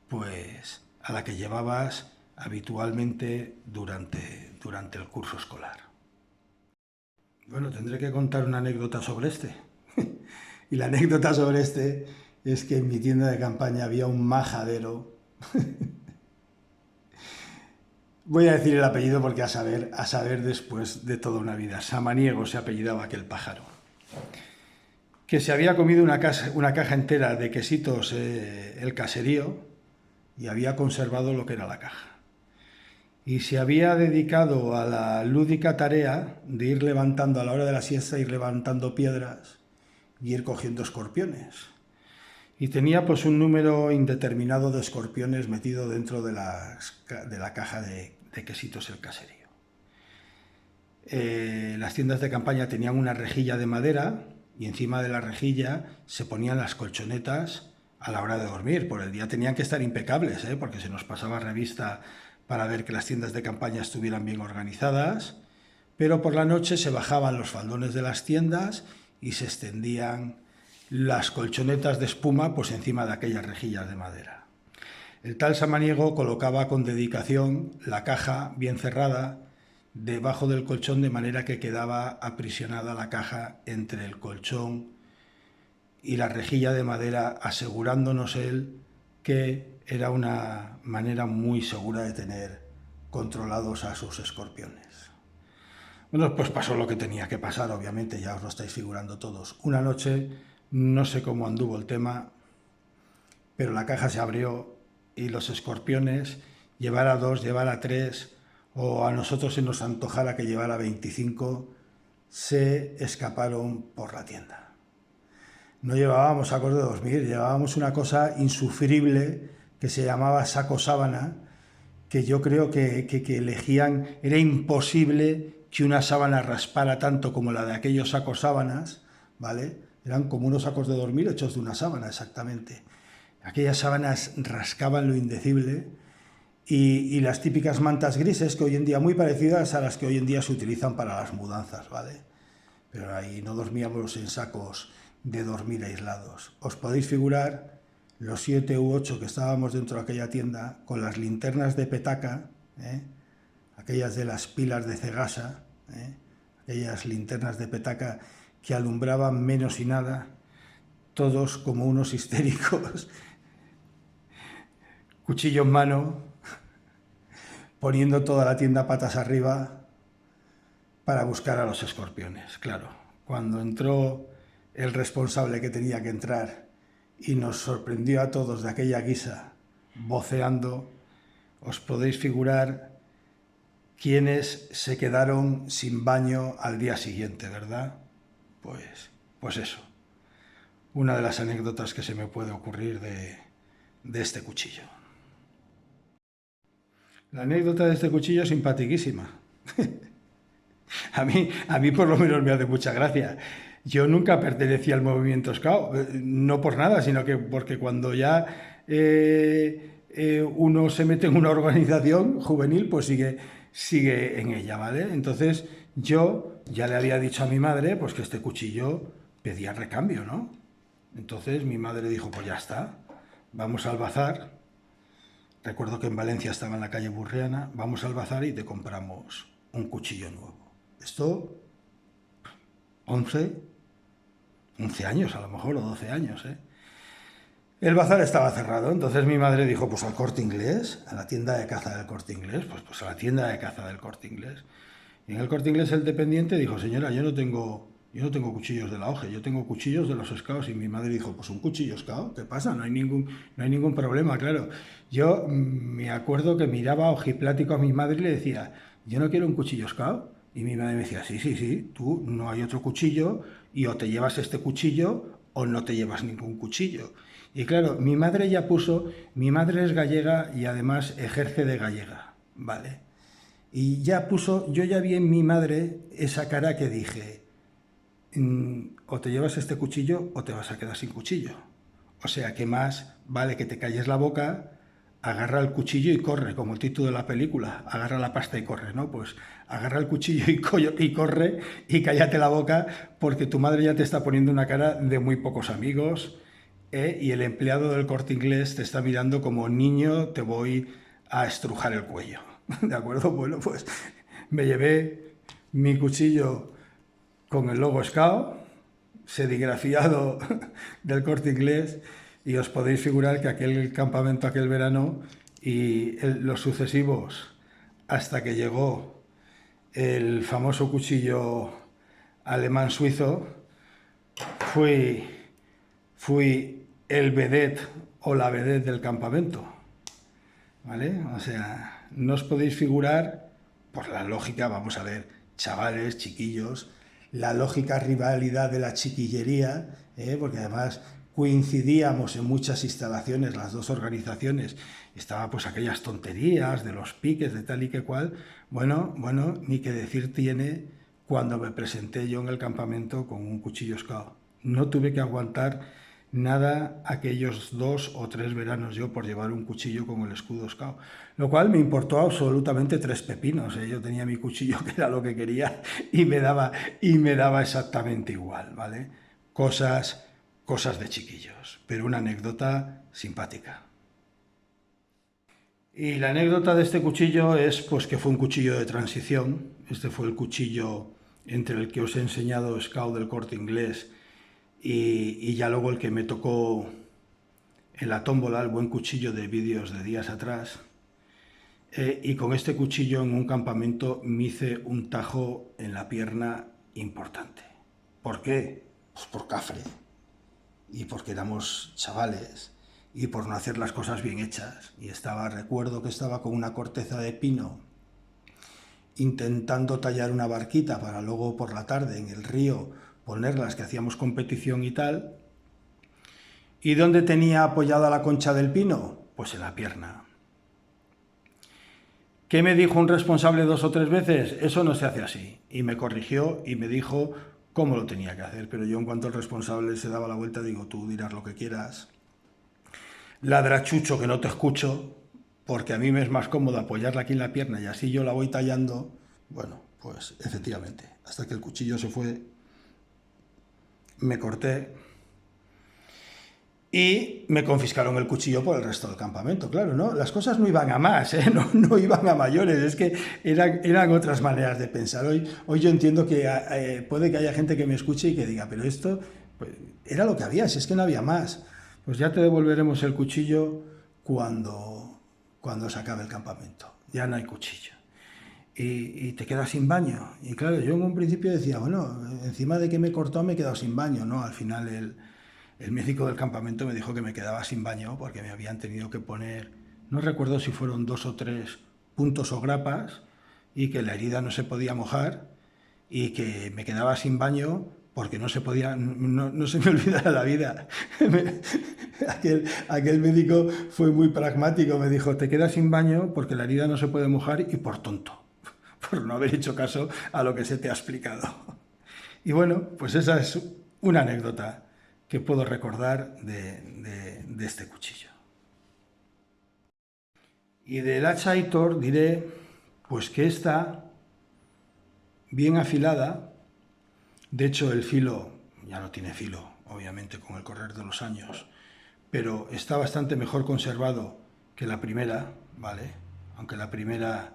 pues a la que llevabas habitualmente durante el curso escolar. Bueno, tendré que contar una anécdota sobre este. Y la anécdota sobre este es que en mi tienda de campaña había un majadero. Voy a decir el apellido porque a saber después de toda una vida. Samaniego se apellidaba aquel pájaro. Que se había comido una caja entera de quesitos el caserío y había conservado lo que era la caja. Y se había dedicado a la lúdica tarea de ir levantando a la hora de la siesta, ir levantando piedras y ir cogiendo escorpiones. Y tenía pues un número indeterminado de escorpiones metido dentro de la caja de quesitos el caserío. Las tiendas de campaña tenían una rejilla de madera y encima de la rejilla se ponían las colchonetas a la hora de dormir. Por el día tenían que estar impecables, porque se nos pasaba revista para ver que las tiendas de campaña estuvieran bien organizadas, pero por la noche se bajaban los faldones de las tiendas y se extendían las colchonetas de espuma pues encima de aquellas rejillas de madera. El tal Samaniego colocaba con dedicación la caja bien cerrada debajo del colchón de manera que quedaba aprisionada la caja entre el colchón y la rejilla de madera, asegurándonos él que era una manera muy segura de tener controlados a sus escorpiones. Bueno, pues pasó lo que tenía que pasar, obviamente, ya os lo estáis figurando todos. Una noche, no sé cómo anduvo el tema, pero la caja se abrió y los escorpiones, llevara 2, llevara 3, o a nosotros se nos antojara que llevara 25, se escaparon por la tienda. No llevábamos sacos de dormir, llevábamos una cosa insufrible que se llamaba saco sábana, que yo creo que elegían, era imposible que una sábana raspara tanto como la de aquellos sacos sábanas, ¿vale? Eran como unos sacos de dormir hechos de una sábana, exactamente. Aquellas sábanas rascaban lo indecible y las típicas mantas grises que hoy en día, muy parecidas a las que hoy en día se utilizan para las mudanzas, ¿vale? Pero ahí no dormíamos en sacos de dormir aislados. Os podéis figurar los 7 u 8 que estábamos dentro de aquella tienda con las linternas de petaca, aquellas de las pilas de Cegasa, aquellas linternas de petaca que alumbraban menos y nada, todos como unos histéricos, cuchillo en mano, poniendo toda la tienda patas arriba para buscar a los escorpiones. Claro, cuando entró el responsable que tenía que entrar y nos sorprendió a todos de aquella guisa, voceando, os podéis figurar quiénes se quedaron sin baño al día siguiente, ¿verdad? Pues eso, una de las anécdotas que se me puede ocurrir de este cuchillo. La anécdota de este cuchillo es simpaticísima. A mí por lo menos me hace mucha gracia. Yo nunca pertenecí al movimiento Scout, no por nada, sino que porque cuando ya uno se mete en una organización juvenil, pues sigue en ella, ¿vale? Entonces yo ya le había dicho a mi madre pues que este cuchillo pedía recambio, ¿no? Entonces mi madre dijo, pues ya está, vamos al bazar. Recuerdo que en Valencia estaba en la calle Burriana, vamos al bazar y te compramos un cuchillo nuevo. Esto, 11 años a lo mejor, o 12 años, ¿eh? El bazar estaba cerrado, entonces mi madre dijo, pues al Corte Inglés, a la tienda de caza del Corte Inglés, pues a la tienda de caza del Corte Inglés. Y en el Corte Inglés el dependiente dijo, señora, yo no tengo cuchillos de la hoja, yo tengo cuchillos de los Scouts. Y mi madre dijo, pues un cuchillo Scout, ¿qué pasa? No hay ningún problema, claro. Yo me acuerdo que miraba ojiplático a mi madre y le decía, yo no quiero un cuchillo Scout. Y mi madre me decía, sí, tú no hay otro cuchillo y o te llevas este cuchillo o no te llevas ningún cuchillo. Y claro, mi madre es gallega y además ejerce de gallega, ¿vale? Y yo ya vi en mi madre esa cara que dije, o te llevas este cuchillo o te vas a quedar sin cuchillo. O sea, que más vale que te calles la boca, agarra el cuchillo y corre, como el título de la película, agarra la pasta y corre, ¿no? Pues agarra el cuchillo y corre y cállate la boca porque tu madre ya te está poniendo una cara de muy pocos amigos, y el empleado del Corte Inglés te está mirando como niño, te voy a estrujar el cuello. ¿De acuerdo? Bueno, pues me llevé mi cuchillo con el logo Scout, serigrafiado del Corte Inglés, y os podéis figurar que aquel campamento, aquel verano y los sucesivos, hasta que llegó el famoso cuchillo alemán suizo, fui el vedette o la vedette del campamento, ¿vale? O sea, no os podéis figurar, por la lógica, vamos a ver, chavales, chiquillos, la lógica rivalidad de la chiquillería, porque además coincidíamos en muchas instalaciones, las dos organizaciones, estaba pues aquellas tonterías de los piques, de tal y que cual. Bueno, ni que decir tiene cuando me presenté yo en el campamento con un cuchillo Scout. No tuve que aguantar nada aquellos 2 o 3 veranos yo por llevar un cuchillo con el escudo Scout, lo cual me importó absolutamente 3 pepinos, ¿eh? Yo tenía mi cuchillo, que era lo que quería, y me daba exactamente igual, ¿vale? Cosas de chiquillos, pero una anécdota simpática. Y la anécdota de este cuchillo es pues que fue un cuchillo de transición. Este fue el cuchillo entre el que os he enseñado, Scout del Corte Inglés, y ya luego el que me tocó en la tómbola, el buen cuchillo de vídeos de días atrás. Y con este cuchillo en un campamento me hice un tajo en la pierna importante. ¿Por qué? Pues por cafre. Y porque éramos chavales. Y por no hacer las cosas bien hechas. Y recuerdo que estaba con una corteza de pino intentando tallar una barquita para luego por la tarde en el río ponerlas, que hacíamos competición y tal. ¿Y dónde tenía apoyada la concha del pino? Pues en la pierna. ¿Qué me dijo un responsable 2 o 3 veces? Eso no se hace así. Y me corrigió y me dijo cómo lo tenía que hacer. Pero yo, en cuanto el responsable se daba la vuelta, digo, tú dirás lo que quieras. Ladrachucho, que no te escucho, porque a mí me es más cómodo apoyarla aquí en la pierna y así yo la voy tallando. Bueno, pues efectivamente, hasta que el cuchillo se fue, me corté y me confiscaron el cuchillo por el resto del campamento. Claro, ¿no? Las cosas no iban a más, ¿eh? No iban a mayores, es que eran otras maneras de pensar. Hoy yo entiendo que puede que haya gente que me escuche y que diga, pero esto pues, era lo que había, si es que no había más. Pues ya te devolveremos el cuchillo cuando cuando se acabe el campamento. Ya no hay cuchillo. Y te quedas sin baño. Y claro, yo en un principio decía, bueno, encima de que me he cortado me he quedado sin baño, ¿no? Al final el médico del campamento me dijo que me quedaba sin baño porque me habían tenido que poner, no recuerdo si fueron 2 o 3 puntos o grapas, y que la herida no se podía mojar y que me quedaba sin baño porque no se podía, no se me olvidará la vida. Aquel médico fue muy pragmático, me dijo, te quedas sin baño porque la herida no se puede mojar y por tonto, por no haber hecho caso a lo que se te ha explicado. Y bueno, pues esa es una anécdota que puedo recordar de este cuchillo. Y del hacha Aitor diré pues que está bien afilada. De hecho, el filo ya no tiene filo, obviamente, con el correr de los años, pero está bastante mejor conservado que la primera, ¿vale? Aunque la primera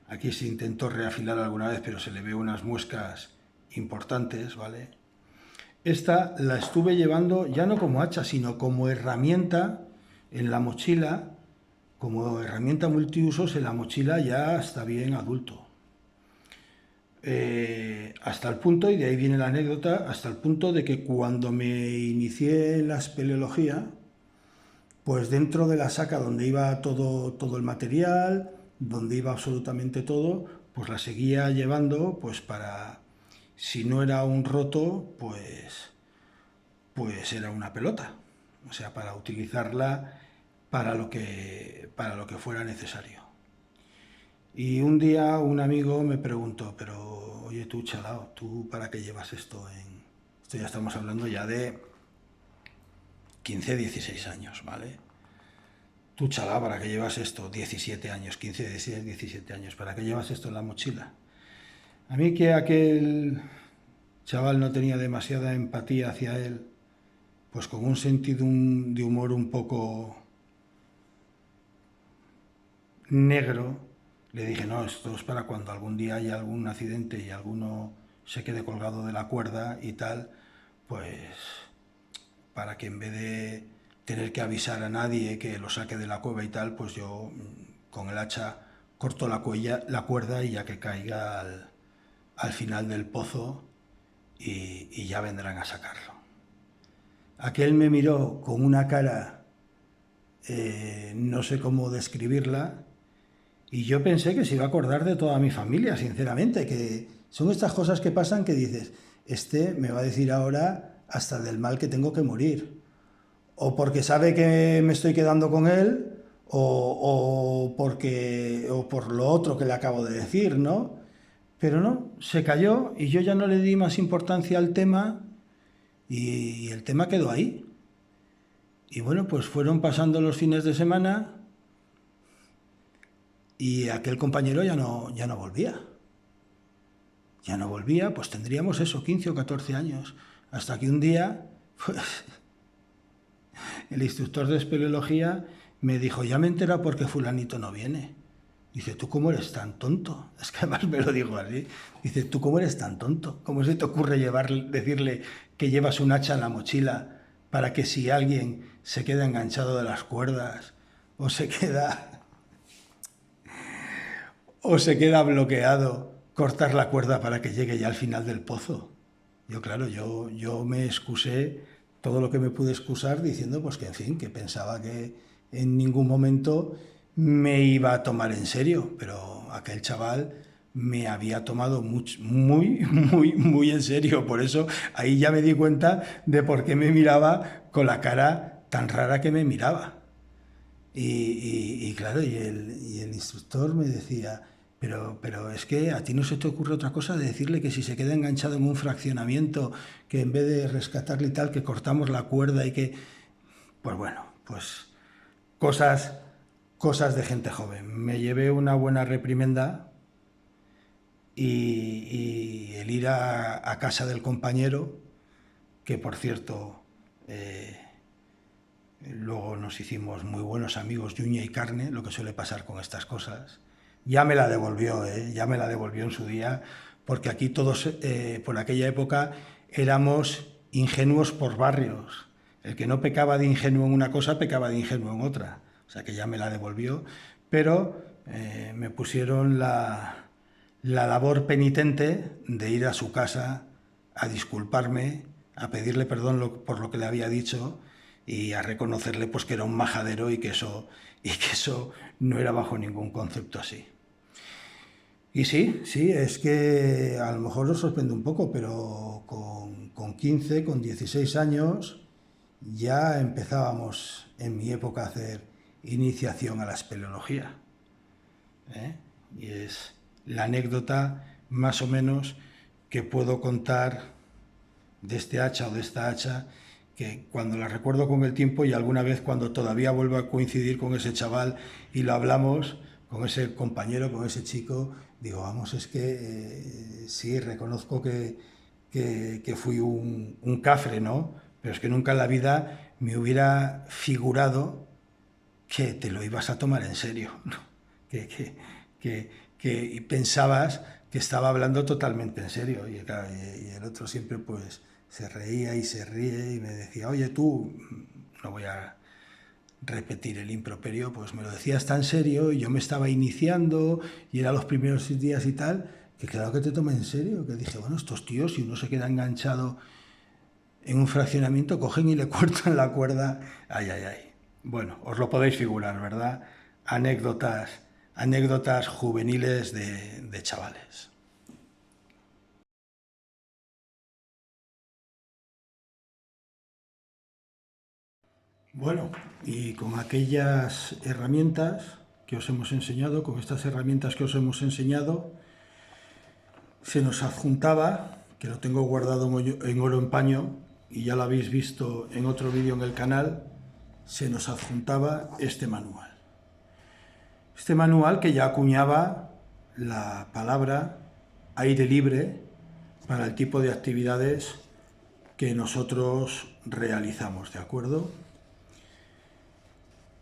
aquí se intentó reafilar alguna vez, pero se le ve unas muescas importantes, ¿vale? Esta la estuve llevando ya no como hacha, sino como herramienta en la mochila, como herramienta multiusos en la mochila ya hasta bien adulto. Hasta el punto, y de ahí viene la anécdota, hasta el punto de que cuando me inicié en la espeleología, pues dentro de la saca donde iba todo el material, donde iba absolutamente todo, pues la seguía llevando, pues para, si no era un roto, pues era una pelota, o sea, para utilizarla para lo que fuera necesario. Y un día un amigo me preguntó, pero oye tú, chalao, ¿tú para qué llevas esto en...? Esto ya estamos hablando ya de 15, 16 años, ¿vale? Tú, chalao, ¿para qué llevas esto? 17 años, 15, 16, 17 años, ¿para qué llevas esto en la mochila? A mí que aquel chaval no tenía demasiada empatía hacia él, pues con un sentido de humor un poco negro, le dije, no, esto es para cuando algún día haya algún accidente y alguno se quede colgado de la cuerda y tal, pues para que en vez de tener que avisar a nadie que lo saque de la cueva y tal, pues yo con el hacha corto la cuerda y ya que caiga al final del pozo y ya vendrán a sacarlo. Aquel me miró con una cara, no sé cómo describirla, y yo pensé que se iba a acordar de toda mi familia, sinceramente, que son estas cosas que pasan que dices, este me va a decir ahora hasta del mal que tengo que morir. O porque sabe que me estoy quedando con él, o por lo otro que le acabo de decir, ¿no? Pero no, se cayó y yo ya no le di más importancia al tema y el tema quedó ahí. Y bueno, pues fueron pasando los fines de semana y aquel compañero ya no volvía. Ya no volvía, pues tendríamos eso, 15 o 14 años. Hasta que un día, pues, el instructor de espeleología me dijo, ya me entera porque fulanito no viene. Dice, ¿tú cómo eres tan tonto? Es que además me lo dijo así. Dice, ¿tú cómo eres tan tonto? ¿Cómo se te ocurre decirle que llevas un hacha en la mochila para que si alguien se queda enganchado de las cuerdas o se queda bloqueado, cortar la cuerda para que llegue ya al final del pozo? Yo, claro, yo me excusé todo lo que me pude excusar diciendo pues que, en fin, que pensaba que en ningún momento me iba a tomar en serio, pero aquel chaval me había tomado muy en serio. Por eso ahí ya me di cuenta de por qué me miraba con la cara tan rara que me miraba. Y claro, y el instructor me decía, pero es que a ti no se te ocurre otra cosa de decirle que si se queda enganchado en un fraccionamiento, que en vez de rescatarle y tal, que cortamos la cuerda y que... Pues bueno, pues cosas de gente joven. Me llevé una buena reprimenda y el ir a casa del compañero, que por cierto... luego nos hicimos muy buenos amigos de uña y carne, lo que suele pasar con estas cosas. Ya me la devolvió, ya me la devolvió en su día, porque aquí todos, por aquella época, éramos ingenuos por barrios. El que no pecaba de ingenuo en una cosa, pecaba de ingenuo en otra. O sea que ya me la devolvió, pero me pusieron la labor penitente de ir a su casa a disculparme, a pedirle perdón por lo que le había dicho y a reconocerle pues que era un majadero y que eso no era bajo ningún concepto así. Y sí, es que a lo mejor os sorprende un poco, pero con 15, con 16 años ya empezábamos en mi época a hacer iniciación a la espeleología. Y es la anécdota más o menos que puedo contar de este hacha o de esta hacha, que cuando la recuerdo con el tiempo y alguna vez cuando todavía vuelvo a coincidir con ese chaval y lo hablamos, con ese compañero, con ese chico, digo, vamos, es que sí, reconozco que fui un cafre, ¿no? Pero es que nunca en la vida me hubiera figurado que te lo ibas a tomar en serio, ¿no? Que pensabas que estaba hablando totalmente en serio y el otro siempre pues se reía y se ríe y me decía, oye tú, no voy a repetir el improperio, pues me lo decías tan serio y yo me estaba iniciando y eran los primeros días y tal, que claro que te tomé en serio, que dije, bueno, estos tíos, si uno se queda enganchado en un fraccionamiento, cogen y le cortan la cuerda, ay. Bueno, os lo podéis figurar, ¿verdad? Anécdotas juveniles de chavales. Bueno, y con aquellas herramientas que os hemos enseñado, con estas herramientas que os hemos enseñado, se nos adjuntaba, que lo tengo guardado en oro en paño, y ya lo habéis visto en otro vídeo en el canal, se nos adjuntaba este manual. Este manual que ya acuñaba la palabra aire libre para el tipo de actividades que nosotros realizamos, ¿de acuerdo?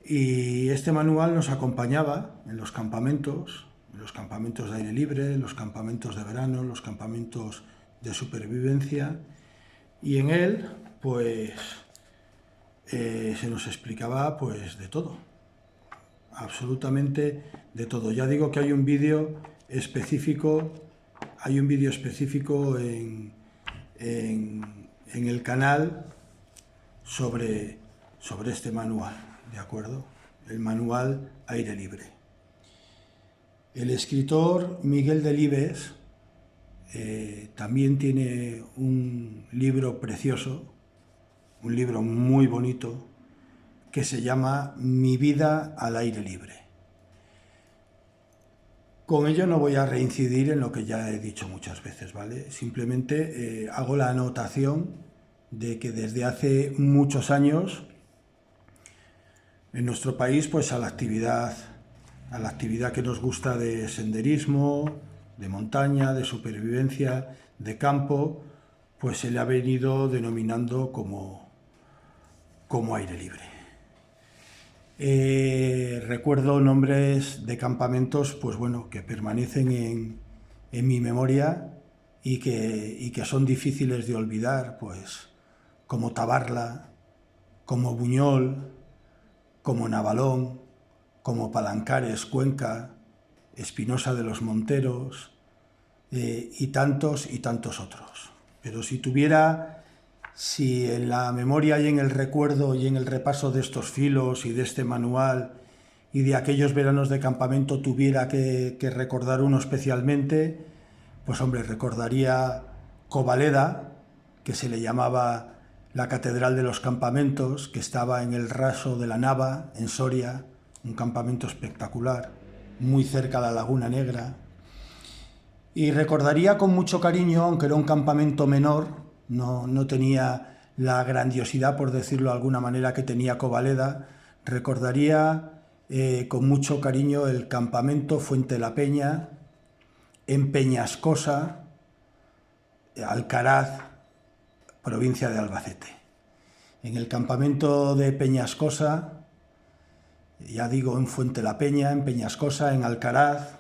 Y este manual nos acompañaba en los campamentos de aire libre, los campamentos de verano, los campamentos de supervivencia, y en él pues se nos explicaba pues de todo, absolutamente de todo. Ya digo que hay un vídeo específico, en el canal sobre este manual, ¿de acuerdo? El manual aire libre. El escritor Miguel Delibes también tiene un libro precioso, un libro muy bonito, que se llama Mi vida al aire libre. Con ello no voy a reincidir en lo que ya he dicho muchas veces, ¿vale? Simplemente hago la anotación de que desde hace muchos años en nuestro país, pues a la actividad que nos gusta de senderismo, de montaña, de supervivencia, de campo, pues se le ha venido denominando como aire libre. Recuerdo nombres de campamentos, pues bueno, que permanecen en mi memoria y que son difíciles de olvidar, pues como Tabarla, como Buñol, como Navalón, como Palancares, Cuenca, Espinosa de los Monteros y tantos otros. Pero si en la memoria y en el recuerdo y en el repaso de estos filos y de este manual y de aquellos veranos de campamento tuviera que recordar uno especialmente, pues hombre, recordaría Covaleda, que se le llamaba la Catedral de los Campamentos, que estaba en el raso de la Nava, en Soria, un campamento espectacular, muy cerca de la Laguna Negra. Y recordaría con mucho cariño, aunque era un campamento menor, no tenía la grandiosidad, por decirlo de alguna manera, que tenía Covaleda, recordaría con mucho cariño el campamento Fuente la Peña, en Peñascosa, Alcaraz, provincia de Albacete. En el campamento de Peñascosa, ya digo, en Fuente la Peña, en Peñascosa, en Alcaraz,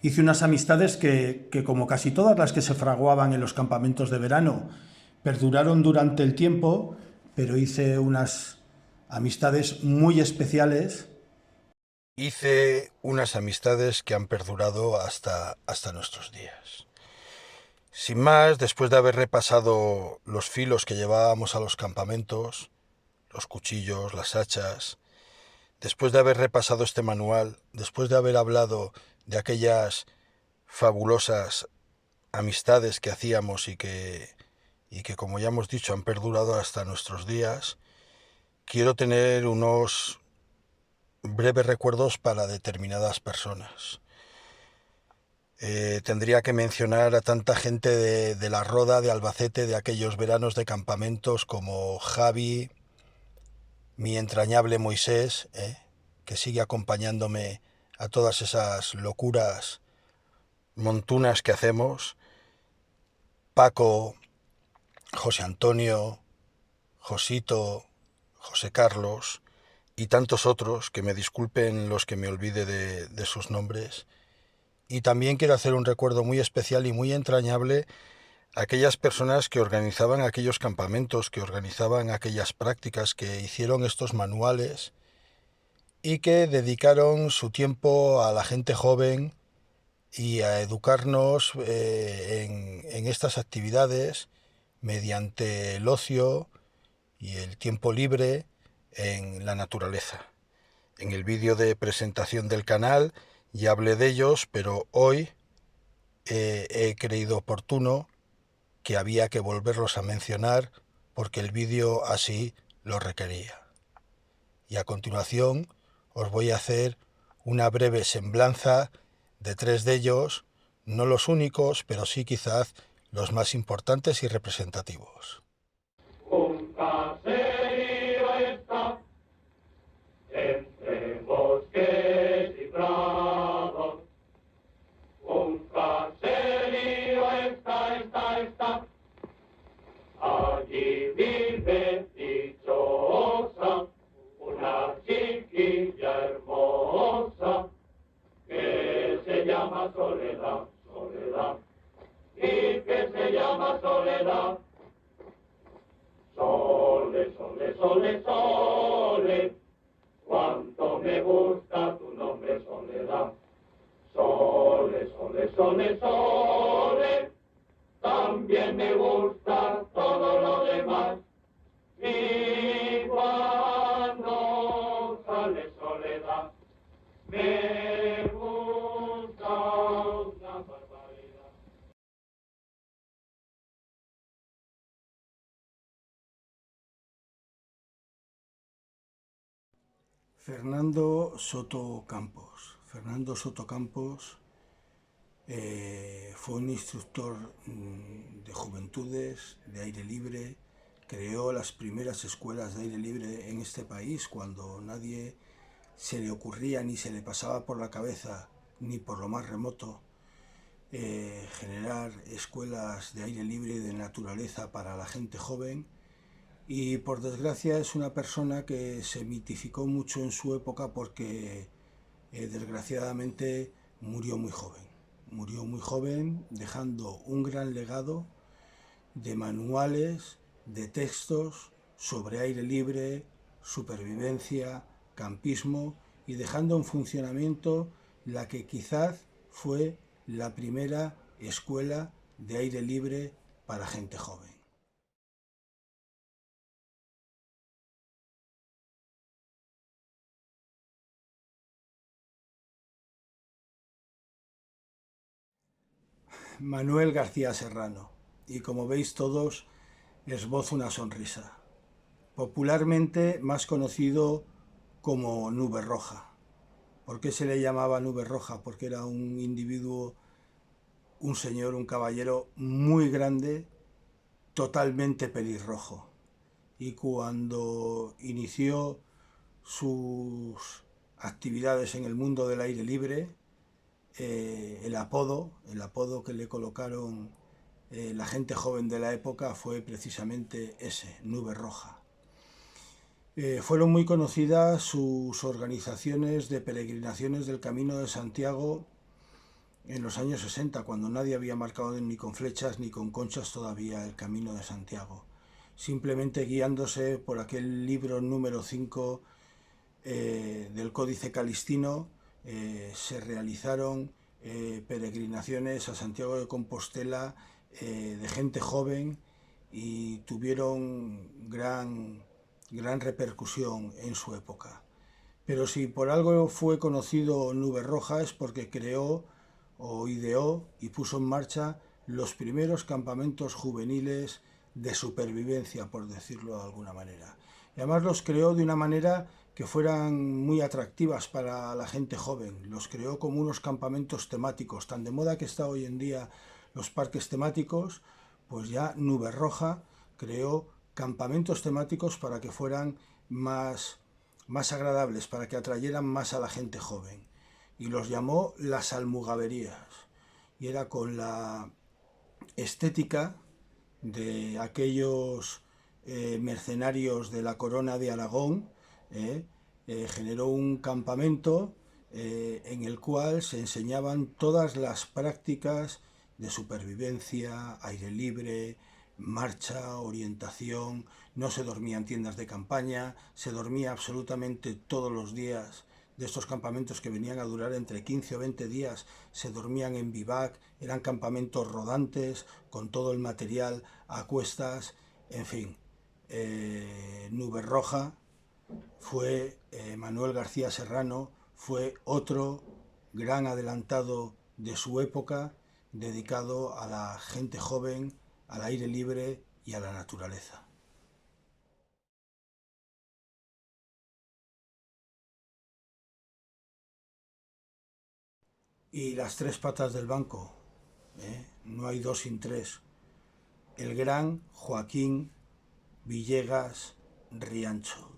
hice unas amistades que como casi todas las que se fraguaban en los campamentos de verano, perduraron durante el tiempo, pero hice unas amistades muy especiales hice unas amistades que han perdurado hasta nuestros días. Sin más, después de haber repasado los filos que llevábamos a los campamentos, los cuchillos, las hachas, después de haber repasado este manual, después de haber hablado de aquellas fabulosas amistades que hacíamos y que, como ya hemos dicho, han perdurado hasta nuestros días, quiero tener unos breves recuerdos para determinadas personas. Tendría que mencionar a tanta gente de la Roda, de Albacete, de aquellos veranos de campamentos como Javi, mi entrañable Moisés, que sigue acompañándome a todas esas locuras montunas que hacemos, Paco, José Antonio, Josito, José Carlos y tantos otros, que me disculpen los que me olvide de sus nombres. Y también quiero hacer un recuerdo muy especial y muy entrañable a aquellas personas que organizaban aquellos campamentos, que organizaban aquellas prácticas, que hicieron estos manuales y que dedicaron su tiempo a la gente joven y a educarnos en estas actividades mediante el ocio y el tiempo libre en la naturaleza. En el vídeo de presentación del canal ya hablé de ellos, pero hoy he creído oportuno que había que volverlos a mencionar porque el vídeo así lo requería. Y a continuación os voy a hacer una breve semblanza de 3 de ellos, no los únicos, pero sí quizás los más importantes y representativos. Un caserío está entre bosques y prados. Un caserío está. Allí vive dichosa una chiquilla hermosa que se llama Soledad, y que se llama Soledad. Sole, cuánto me gusta tu nombre, Soledad. Sole, también me gusta todo lo demás. Y cuando sale Soledad, me gusta una barbaridad. Fernando Soto Campos. Fernando Soto Campos fue un instructor de juventudes, de aire libre, creó las primeras escuelas de aire libre en este país cuando nadie se le ocurría ni se le pasaba por la cabeza, ni por lo más remoto, generar escuelas de aire libre y de naturaleza para la gente joven. Y por desgracia es una persona que se mitificó mucho en su época porque desgraciadamente murió muy joven. Murió muy joven dejando un gran legado de manuales, de textos sobre aire libre, supervivencia, campismo y dejando en funcionamiento la que quizás fue la primera escuela de aire libre para gente joven. Manuel García Serrano, y como veis todos, esbozo una sonrisa. Popularmente más conocido como Nube Roja. ¿Por qué se le llamaba Nube Roja? Porque era un individuo, un señor, un caballero muy grande, totalmente pelirrojo. Y cuando inició sus actividades en el mundo del aire libre, el apodo que le colocaron la gente joven de la época fue precisamente ese, Nube Roja. Fueron muy conocidas sus organizaciones de peregrinaciones del Camino de Santiago en los años 60, cuando nadie había marcado ni con flechas ni con conchas todavía el Camino de Santiago, simplemente guiándose por aquel libro número 5 del Códice Calistino se realizaron peregrinaciones a Santiago de Compostela de gente joven y tuvieron gran repercusión en su época. Pero si por algo fue conocido Nube Roja es porque creó o ideó y puso en marcha los primeros campamentos juveniles de supervivencia, por decirlo de alguna manera. Y además los creó de una manera que fueran muy atractivas para la gente joven. Los creó como unos campamentos temáticos, tan de moda que está hoy en día los parques temáticos, pues ya Nube Roja creó campamentos temáticos para que fueran más agradables, para que atrayeran más a la gente joven. Y los llamó las almugaverías. Y era con la estética de aquellos mercenarios de la corona de Aragón, generó un campamento en el cual se enseñaban todas las prácticas de supervivencia, aire libre, marcha, orientación. No se dormía en tiendas de campaña, se dormía absolutamente todos los días. De estos campamentos que venían a durar entre 15 o 20 días, se dormían en bivac, eran campamentos rodantes, con todo el material a cuestas, en fin. Nube Roja fue Manuel García Serrano, fue otro gran adelantado de su época, dedicado a la gente joven, al aire libre y a la naturaleza. Y las tres patas del banco, no hay dos sin tres. El gran Joaquín Villegas Riancho.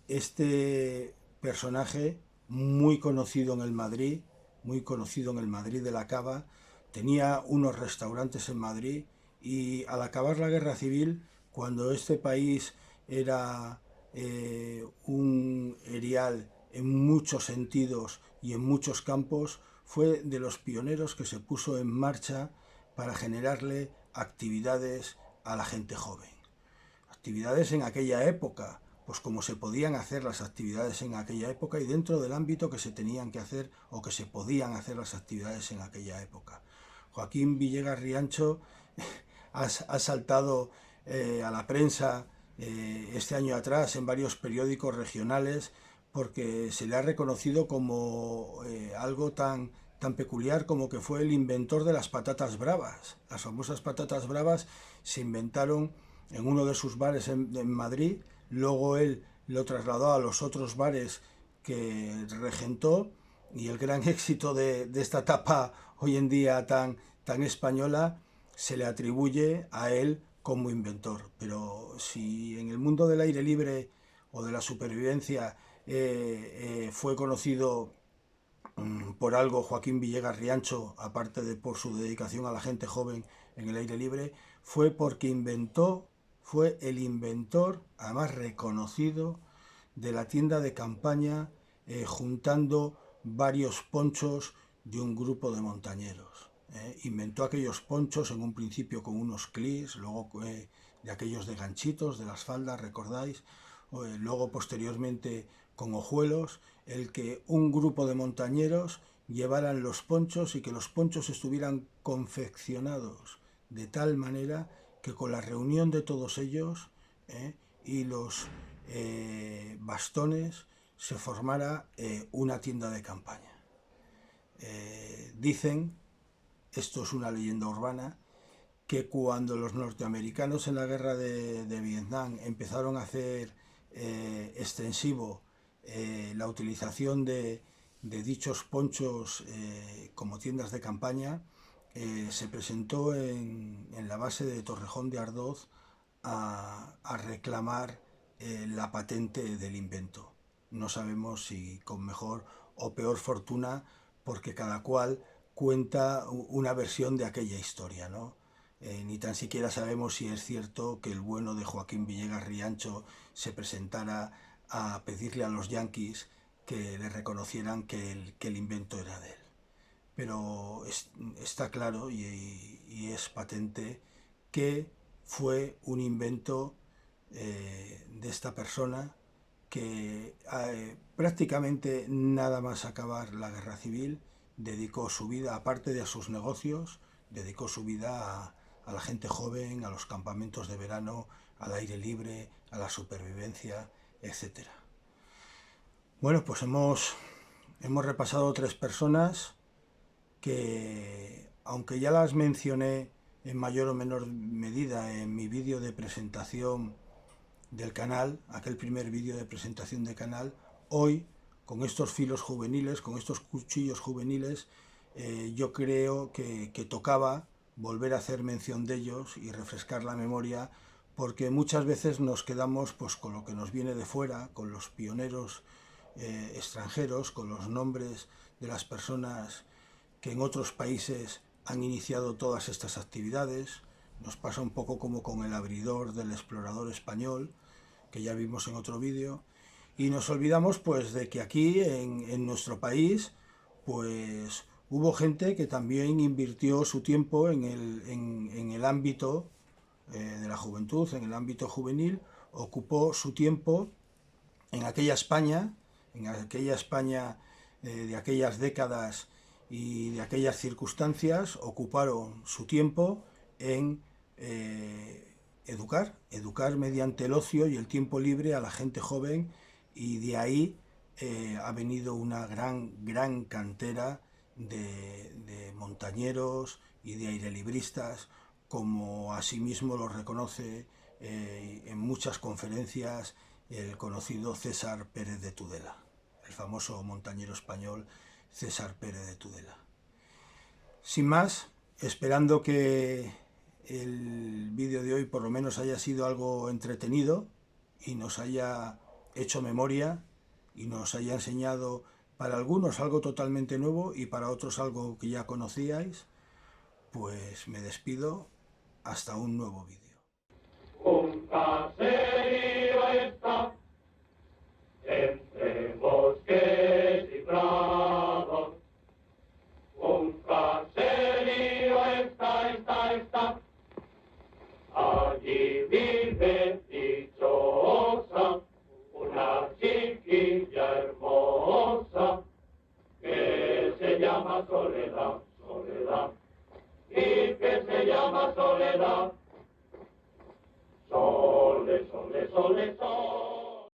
Este personaje muy conocido en el Madrid, muy conocido en el Madrid de la Cava, tenía unos restaurantes en Madrid y al acabar la guerra civil, cuando este país era un erial en muchos sentidos y en muchos campos, fue de los pioneros que se puso en marcha para generarle actividades a la gente joven. Actividades en aquella época, pues como se podían hacer las actividades en aquella época y dentro del ámbito que se tenían que hacer o que se podían hacer las actividades en aquella época. Joaquín Villegas Riancho ha saltado a la prensa este año atrás en varios periódicos regionales porque se le ha reconocido como algo tan peculiar como que fue el inventor de las patatas bravas. Las famosas patatas bravas se inventaron en uno de sus bares en Madrid, luego él lo trasladó a los otros bares que regentó y el gran éxito de esta etapa hoy en día tan española se le atribuye a él como inventor. Pero si en el mundo del aire libre o de la supervivencia fue conocido por algo Joaquín Villegas Riancho, aparte de por su dedicación a la gente joven en el aire libre, fue porque fue el inventor, además reconocido, de la tienda de campaña juntando varios ponchos de un grupo de montañeros. Inventó aquellos ponchos en un principio con unos clics, luego de aquellos de ganchitos, de las faldas, ¿recordáis? Luego posteriormente con hojuelos, el que un grupo de montañeros llevaran los ponchos y que los ponchos estuvieran confeccionados de tal manera que con la reunión de todos ellos y los bastones se formara una tienda de campaña. Dicen, esto es una leyenda urbana, que cuando los norteamericanos en la guerra de Vietnam empezaron a hacer extensivo la utilización de dichos ponchos como tiendas de campaña, se presentó en la base de Torrejón de Ardoz a reclamar la patente del invento. No sabemos si con mejor o peor fortuna, porque cada cual cuenta una versión de aquella historia, ¿no? Ni tan siquiera sabemos si es cierto que el bueno de Joaquín Villegas Riancho se presentara a pedirle a los yanquis que le reconocieran que el invento era de él. Pero está claro y es patente que fue un invento de esta persona que prácticamente nada más acabar la guerra civil dedicó su vida, aparte de a sus negocios, dedicó su vida a la gente joven, a los campamentos de verano, al aire libre, a la supervivencia, etc. Bueno, pues hemos repasado 3 personas que, aunque ya las mencioné en mayor o menor medida en mi vídeo de presentación del canal, aquel primer vídeo de presentación del canal, hoy, con estos filos juveniles, con estos cuchillos juveniles, yo creo que tocaba volver a hacer mención de ellos y refrescar la memoria, porque muchas veces nos quedamos pues con lo que nos viene de fuera, con los pioneros extranjeros, con los nombres de las personas que en otros países han iniciado todas estas actividades. Nos pasa un poco como con el abridor del explorador español, que ya vimos en otro vídeo, y nos olvidamos pues de que aquí en nuestro país pues hubo gente que también invirtió su tiempo en el ámbito de la juventud, en el ámbito juvenil, ocupó su tiempo en aquella España de aquellas décadas y de aquellas circunstancias, ocuparon su tiempo en educar mediante el ocio y el tiempo libre a la gente joven, y de ahí ha venido una gran cantera de montañeros y de airelibristas, como asimismo lo reconoce en muchas conferencias el conocido César Pérez de Tudela, el famoso montañero español César Pérez de Tudela. Sin más, esperando que el vídeo de hoy por lo menos haya sido algo entretenido y nos haya hecho memoria y nos haya enseñado para algunos algo totalmente nuevo y para otros algo que ya conocíais, pues me despido hasta un nuevo vídeo. Un caserío está entre bosques y prados. Un caserío está. Allí vive dichosa una chiquilla hermosa que se llama Soledad, y que se llama Soledad. Sole, sole, sole, sole.